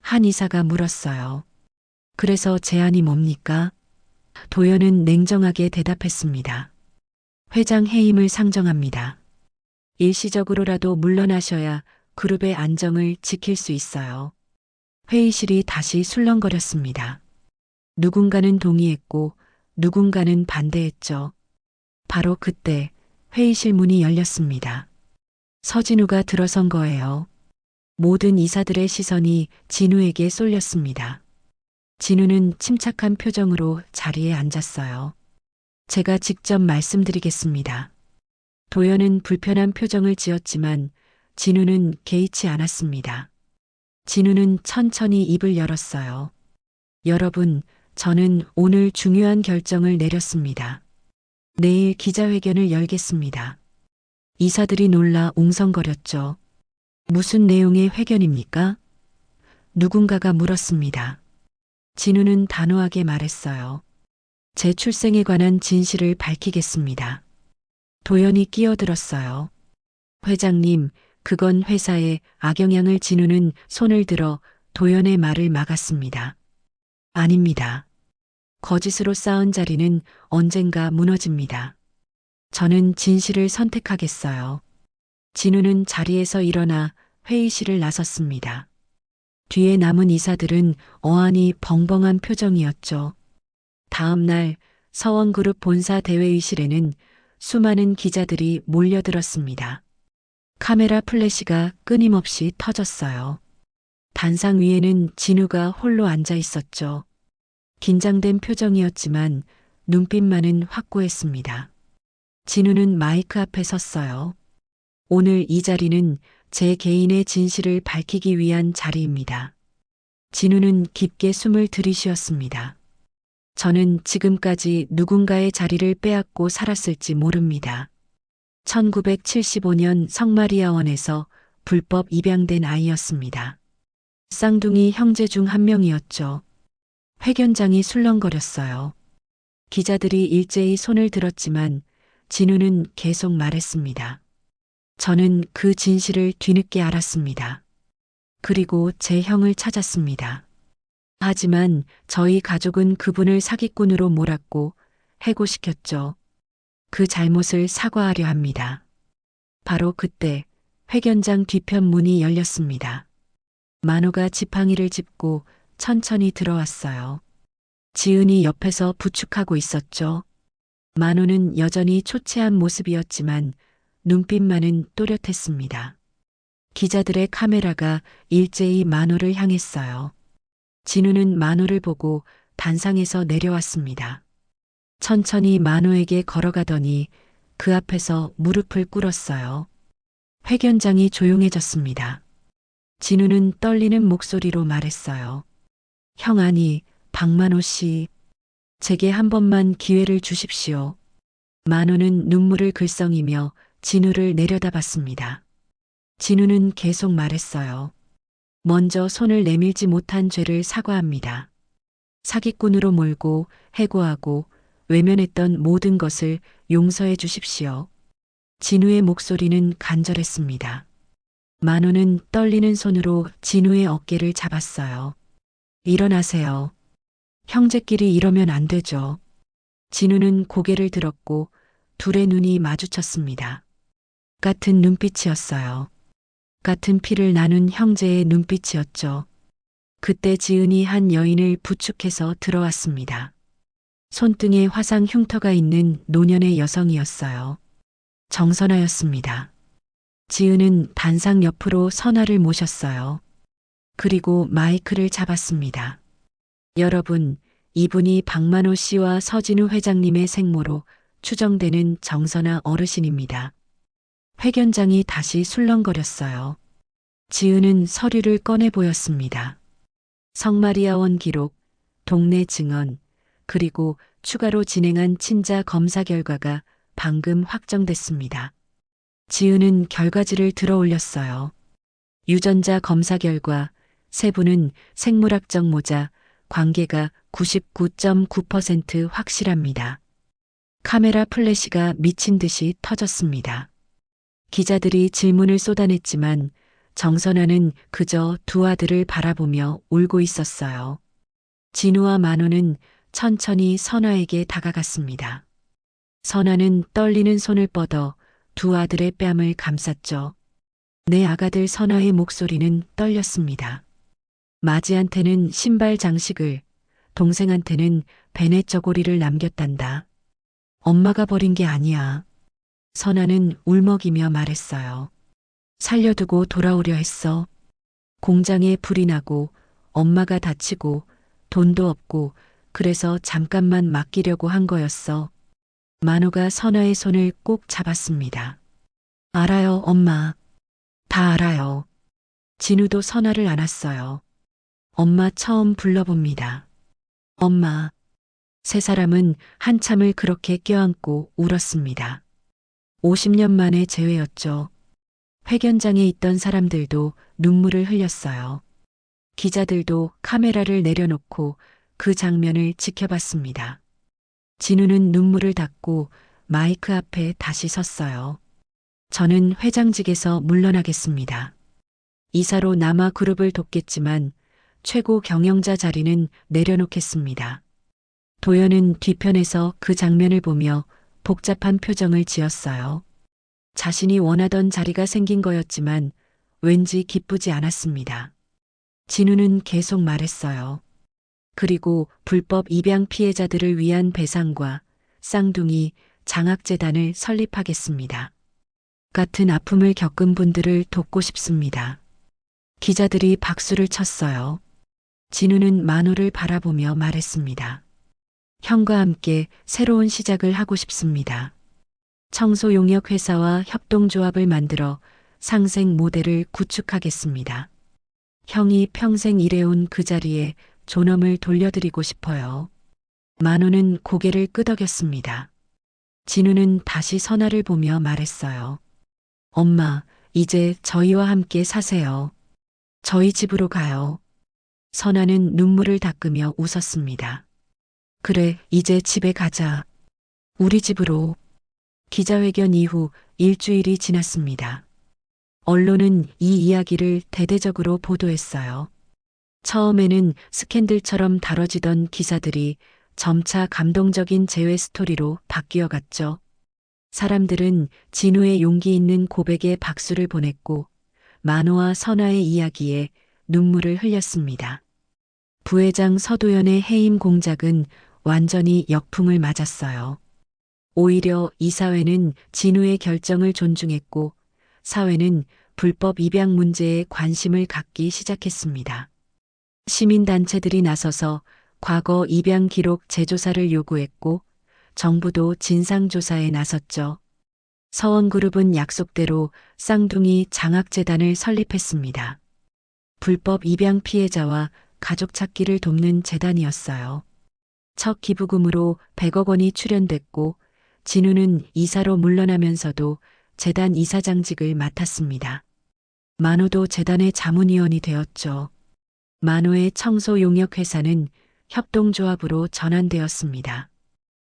한 이사가 물었어요. 그래서 제안이 뭡니까? 도연은 냉정하게 대답했습니다. 회장 해임을 상정합니다. 일시적으로라도 물러나셔야 그룹의 안정을 지킬 수 있어요. 회의실이 다시 술렁거렸습니다. 누군가는 동의했고 누군가는 반대했죠. 바로 그때 회의실 문이 열렸습니다. 서진우가 들어선 거예요. 모든 이사들의 시선이 진우에게 쏠렸습니다. 진우는 침착한 표정으로 자리에 앉았어요. 제가 직접 말씀드리겠습니다. 도연은 불편한 표정을 지었지만 진우는 개의치 않았습니다. 진우는 천천히 입을 열었어요. 여러분, 저는 오늘 중요한 결정을 내렸습니다. 내일 기자회견을 열겠습니다. 이사들이 놀라 웅성거렸죠. 무슨 내용의 회견입니까? 누군가가 물었습니다. 진우는 단호하게 말했어요. 제 출생에 관한 진실을 밝히겠습니다. 도연이 끼어들었어요. 회장님, 그건 회사에 악영향을. 진우는 손을 들어 도연의 말을 막았습니다. 아닙니다. 거짓으로 쌓은 자리는 언젠가 무너집니다. 저는 진실을 선택하겠어요. 진우는 자리에서 일어나 회의실을 나섰습니다. 뒤에 남은 이사들은 어안이 벙벙한 표정이었죠. 다음 날 서원그룹 본사 대회의실에는 수많은 기자들이 몰려들었습니다. 카메라 플래시가 끊임없이 터졌어요. 단상 위에는 진우가 홀로 앉아 있었죠. 긴장된 표정이었지만 눈빛만은 확고했습니다. 진우는 마이크 앞에 섰어요. 오늘 이 자리는 제 개인의 진실을 밝히기 위한 자리입니다. 진우는 깊게 숨을 들이쉬었습니다. 저는 지금까지 누군가의 자리를 빼앗고 살았을지 모릅니다. 1975년 성마리아원에서 불법 입양된 아이였습니다. 쌍둥이 형제 중 한 명이었죠. 회견장이 술렁거렸어요. 기자들이 일제히 손을 들었지만 진우는 계속 말했습니다. 저는 그 진실을 뒤늦게 알았습니다. 그리고 제 형을 찾았습니다. 하지만 저희 가족은 그분을 사기꾼으로 몰았고 해고시켰죠. 그 잘못을 사과하려 합니다. 바로 그때 회견장 뒤편 문이 열렸습니다. 만호가 지팡이를 짚고 천천히 들어왔어요. 지은이 옆에서 부축하고 있었죠. 만호는 여전히 초췌한 모습이었지만 눈빛만은 또렷했습니다. 기자들의 카메라가 일제히 만호를 향했어요. 진우는 만호를 보고 단상에서 내려왔습니다. 천천히 만호에게 걸어가더니 그 앞에서 무릎을 꿇었어요. 회견장이 조용해졌습니다. 진우는 떨리는 목소리로 말했어요. 형 아니, 박만호 씨, 제게 한 번만 기회를 주십시오. 만호는 눈물을 글썽이며 진우를 내려다봤습니다. 진우는 계속 말했어요. 먼저 손을 내밀지 못한 죄를 사과합니다. 사기꾼으로 몰고 해고하고 외면했던 모든 것을 용서해 주십시오. 진우의 목소리는 간절했습니다. 만호는 떨리는 손으로 진우의 어깨를 잡았어요. 일어나세요. 형제끼리 이러면 안 되죠. 진우는 고개를 들었고 둘의 눈이 마주쳤습니다. 같은 눈빛이었어요. 같은 피를 나눈 형제의 눈빛이었죠. 그때 지은이 한 여인을 부축해서 들어왔습니다. 손등에 화상 흉터가 있는 노년의 여성이었어요. 정선아였습니다. 지은은 단상 옆으로 선아를 모셨어요. 그리고 마이크를 잡았습니다. 여러분, 이분이 박만호 씨와 서진우 회장님의 생모로 추정되는 정선아 어르신입니다. 회견장이 다시 술렁거렸어요. 지은은 서류를 꺼내 보였습니다. 성마리아원 기록, 동네 증언, 그리고 추가로 진행한 친자 검사 결과가 방금 확정됐습니다. 지은은 결과지를 들어 올렸어요. 유전자 검사 결과 세 분은 생물학적 모자, 관계가 99.9% 확실합니다. 카메라 플래시가 미친 듯이 터졌습니다. 기자들이 질문을 쏟아냈지만 정선아는 그저 두 아들을 바라보며 울고 있었어요. 진우와 만호는 천천히 선아에게 다가갔습니다. 선아는 떨리는 손을 뻗어 두 아들의 뺨을 감쌌죠. 내 아가들. 선아의 목소리는 떨렸습니다. 마지한테는 신발 장식을, 동생한테는 베네 저고리를 남겼단다. 엄마가 버린 게 아니야. 선아는 울먹이며 말했어요. 살려두고 돌아오려 했어. 공장에 불이 나고 엄마가 다치고 돈도 없고 그래서 잠깐만 맡기려고 한 거였어. 만호가 선아의 손을 꼭 잡았습니다. 알아요, 엄마. 다 알아요. 진우도 선아를 안았어요. 엄마 처음 불러봅니다. 엄마. 세 사람은 한참을 그렇게 껴안고 울었습니다. 50년 만의 재회였죠. 회견장에 있던 사람들도 눈물을 흘렸어요. 기자들도 카메라를 내려놓고 그 장면을 지켜봤습니다. 진우는 눈물을 닦고 마이크 앞에 다시 섰어요. 저는 회장직에서 물러나겠습니다. 이사로 남아 그룹을 돕겠지만 최고 경영자 자리는 내려놓겠습니다. 도연은 뒤편에서 그 장면을 보며 복잡한 표정을 지었어요. 자신이 원하던 자리가 생긴 거였지만 왠지 기쁘지 않았습니다. 진우는 계속 말했어요. 그리고 불법 입양 피해자들을 위한 배상과 쌍둥이 장학재단을 설립하겠습니다. 같은 아픔을 겪은 분들을 돕고 싶습니다. 기자들이 박수를 쳤어요. 진우는 만호를 바라보며 말했습니다. 형과 함께 새로운 시작을 하고 싶습니다. 청소용역 회사와 협동조합을 만들어 상생 모델을 구축하겠습니다. 형이 평생 일해온 그 자리에 존엄을 돌려드리고 싶어요. 만호는 고개를 끄덕였습니다. 진우는 다시 선아를 보며 말했어요. 엄마, 이제 저희와 함께 사세요. 저희 집으로 가요. 선아는 눈물을 닦으며 웃었습니다. 그래, 이제 집에 가자. 우리 집으로. 기자회견 이후 일주일이 지났습니다. 언론은 이 이야기를 대대적으로 보도했어요. 처음에는 스캔들처럼 다뤄지던 기사들이 점차 감동적인 재회 스토리로 바뀌어갔죠. 사람들은 진우의 용기 있는 고백에 박수를 보냈고 만호와 선아의 이야기에 눈물을 흘렸습니다. 부회장 서도연의 해임 공작은 완전히 역풍을 맞았어요. 오히려 이사회는 진우의 결정을 존중했고 사회는 불법 입양 문제에 관심을 갖기 시작했습니다. 시민단체들이 나서서 과거 입양 기록 재조사를 요구했고 정부도 진상조사에 나섰죠. 서원그룹은 약속대로 쌍둥이 장학재단을 설립했습니다. 불법 입양 피해자와 가족 찾기를 돕는 재단이었어요. 첫 기부금으로 100억 원이 출연됐고 진우는 이사로 물러나면서도 재단 이사장직을 맡았습니다. 만호도 재단의 자문위원이 되었죠. 만호의 청소용역회사는 협동조합으로 전환되었습니다.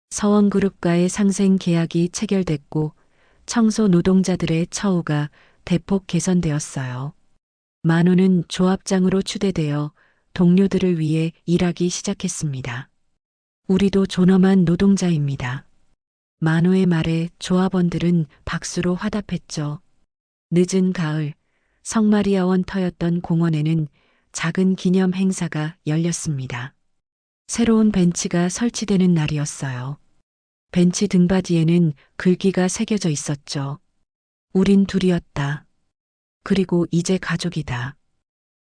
서원그룹과의 상생 계약이 체결됐고 청소 노동자들의 처우가 대폭 개선되었어요. 만호는 조합장으로 추대되어 동료들을 위해 일하기 시작했습니다. 우리도 존엄한 노동자입니다. 만호의 말에 조합원들은 박수로 화답했죠. 늦은 가을, 성마리아원 터였던 공원에는 작은 기념 행사가 열렸습니다. 새로운 벤치가 설치되는 날이었어요. 벤치 등받이에는 글귀가 새겨져 있었죠. 우린 둘이었다. 그리고 이제 가족이다.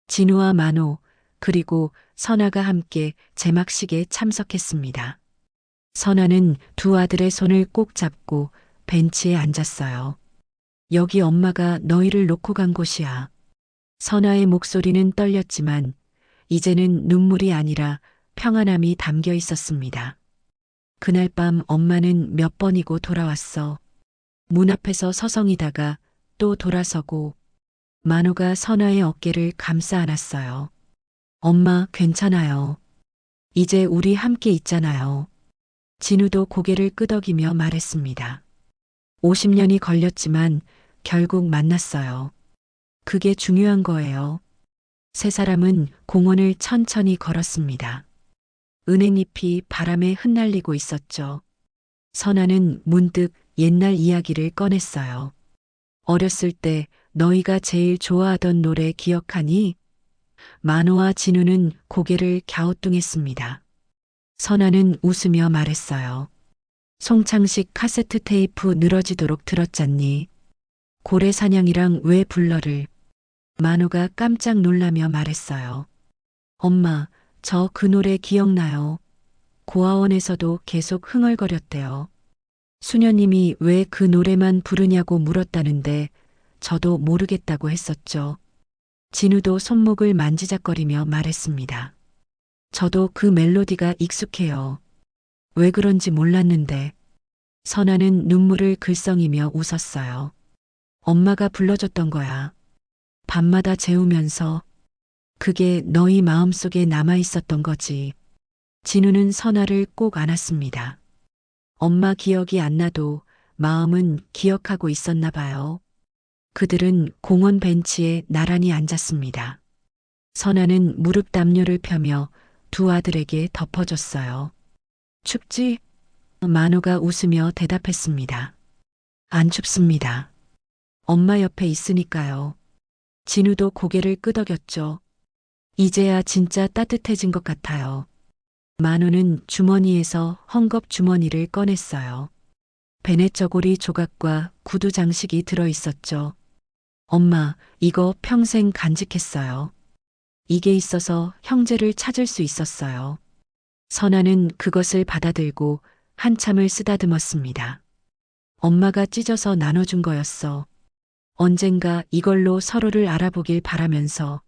진우와 만호, 그리고 선아가 함께 제막식에 참석했습니다. 선아는 두 아들의 손을 꼭 잡고 벤치에 앉았어요. 여기 엄마가 너희를 놓고 간 곳이야. 선아의 목소리는 떨렸지만 이제는 눈물이 아니라 평안함이 담겨 있었습니다. 그날 밤 엄마는 몇 번이고 돌아왔어. 문 앞에서 서성이다가 또 돌아서고 만호가 선아의 어깨를 감싸 안았어요. 엄마, 괜찮아요. 이제 우리 함께 있잖아요. 진우도 고개를 끄덕이며 말했습니다. 50년이 걸렸지만 결국 만났어요. 그게 중요한 거예요. 세 사람은 공원을 천천히 걸었습니다. 은행잎이 바람에 흩날리고 있었죠. 선아는 문득 옛날 이야기를 꺼냈어요. 어렸을 때 너희가 제일 좋아하던 노래 기억하니? 만호와 진우는 고개를 갸우뚱했습니다. 선아는 웃으며 말했어요. 송창식 카세트 테이프 늘어지도록 들었잖니. 고래사냥이랑 왜 불러를. 만호가 깜짝 놀라며 말했어요. 엄마, 저 그 노래 기억나요. 고아원에서도 계속 흥얼거렸대요. 수녀님이 왜 그 노래만 부르냐고 물었다는데 저도 모르겠다고 했었죠. 진우도 손목을 만지작거리며 말했습니다. 저도 그 멜로디가 익숙해요. 왜 그런지 몰랐는데. 선아는 눈물을 글썽이며 웃었어요. 엄마가 불러줬던 거야. 밤마다 재우면서. 그게 너희 마음속에 남아 있었던 거지. 진우는 선아를 꼭 안았습니다. 엄마 기억이 안 나도 마음은 기억하고 있었나 봐요. 그들은 공원 벤치에 나란히 앉았습니다. 선아는 무릎 담요를 펴며 두 아들에게 덮어줬어요. 춥지? 만호가 웃으며 대답했습니다. 안 춥습니다. 엄마 옆에 있으니까요. 진우도 고개를 끄덕였죠. 이제야 진짜 따뜻해진 것 같아요. 만호는 주머니에서 헝겊 주머니를 꺼냈어요. 베네 저고리 조각과 구두 장식이 들어 있었죠. 엄마, 이거 평생 간직했어요. 이게 있어서 형제를 찾을 수 있었어요. 선아는 그것을 받아들고 한참을 쓰다듬었습니다. 엄마가 찢어서 나눠준 거였어. 언젠가 이걸로 서로를 알아보길 바라면서.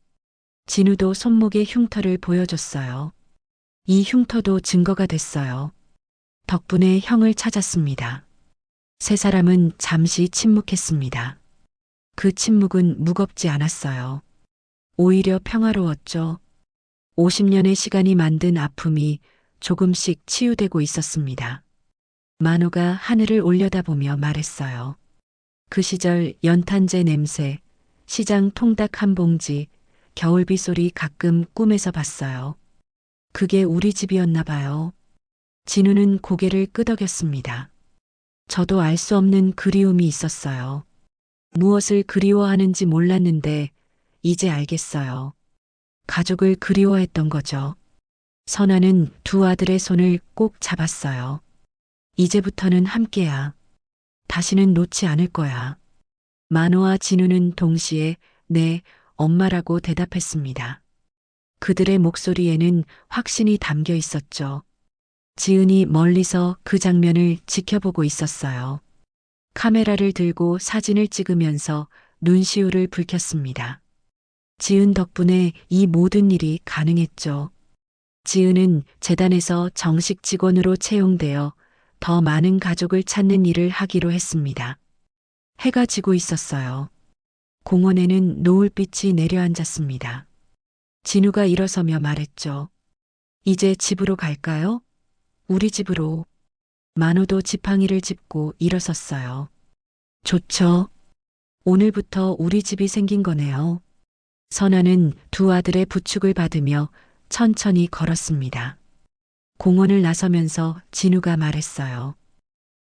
진우도 손목에 흉터를 보여줬어요. 이 흉터도 증거가 됐어요. 덕분에 형을 찾았습니다. 세 사람은 잠시 침묵했습니다. 그 침묵은 무겁지 않았어요. 오히려 평화로웠죠. 50년의 시간이 만든 아픔이 조금씩 치유되고 있었습니다. 만호가 하늘을 올려다보며 말했어요. 그 시절 연탄재 냄새, 시장 통닭 한 봉지, 겨울비 소리 가끔 꿈에서 봤어요. 그게 우리 집이었나 봐요. 진우는 고개를 끄덕였습니다. 저도 알 수 없는 그리움이 있었어요. 무엇을 그리워하는지 몰랐는데 이제 알겠어요. 가족을 그리워했던 거죠. 선아는 두 아들의 손을 꼭 잡았어요. 이제부터는 함께야. 다시는 놓지 않을 거야. 만호와 진우는 동시에 네, 엄마라고 대답했습니다. 그들의 목소리에는 확신이 담겨 있었죠. 지은이 멀리서 그 장면을 지켜보고 있었어요. 카메라를 들고 사진을 찍으면서 눈시울을 붉혔습니다. 지은 덕분에 이 모든 일이 가능했죠. 지은은 재단에서 정식 직원으로 채용되어 더 많은 가족을 찾는 일을 하기로 했습니다. 해가 지고 있었어요. 공원에는 노을빛이 내려앉았습니다. 진우가 일어서며 말했죠. 이제 집으로 갈까요? 우리 집으로. 만호도 지팡이를 짚고 일어섰어요. 좋죠. 오늘부터 우리 집이 생긴 거네요. 선아는 두 아들의 부축을 받으며 천천히 걸었습니다. 공원을 나서면서 진우가 말했어요.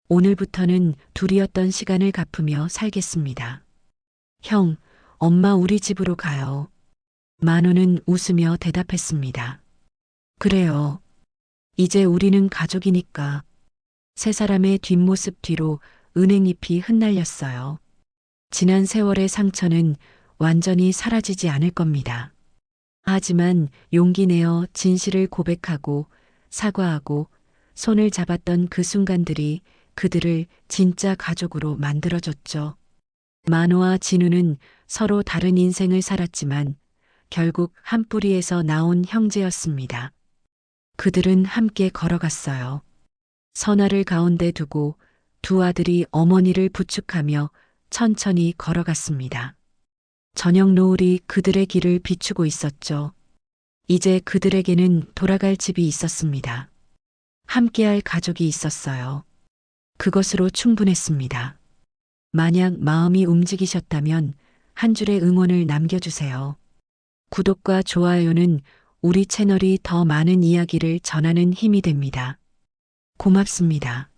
오늘부터는 둘이었던 시간을 갚으며 살겠습니다. 형, 엄마 우리 집으로 가요. 만호는 웃으며 대답했습니다. 그래요. 이제 우리는 가족이니까. 세 사람의 뒷모습 뒤로 은행잎이 흩날렸어요. 지난 세월의 상처는 완전히 사라지지 않을 겁니다. 하지만 용기 내어 진실을 고백하고 사과하고 손을 잡았던 그 순간들이 그들을 진짜 가족으로 만들어줬죠. 만호와 진우는 서로 다른 인생을 살았지만 결국 한 뿌리에서 나온 형제였습니다. 그들은 함께 걸어갔어요. 선아를 가운데 두고 두 아들이 어머니를 부축하며 천천히 걸어갔습니다. 저녁 노을이 그들의 길을 비추고 있었죠. 이제 그들에게는 돌아갈 집이 있었습니다. 함께할 가족이 있었어요. 그것으로 충분했습니다. 만약 마음이 움직이셨다면 한 줄의 응원을 남겨주세요. 구독과 좋아요는 우리 채널이 더 많은 이야기를 전하는 힘이 됩니다. 고맙습니다.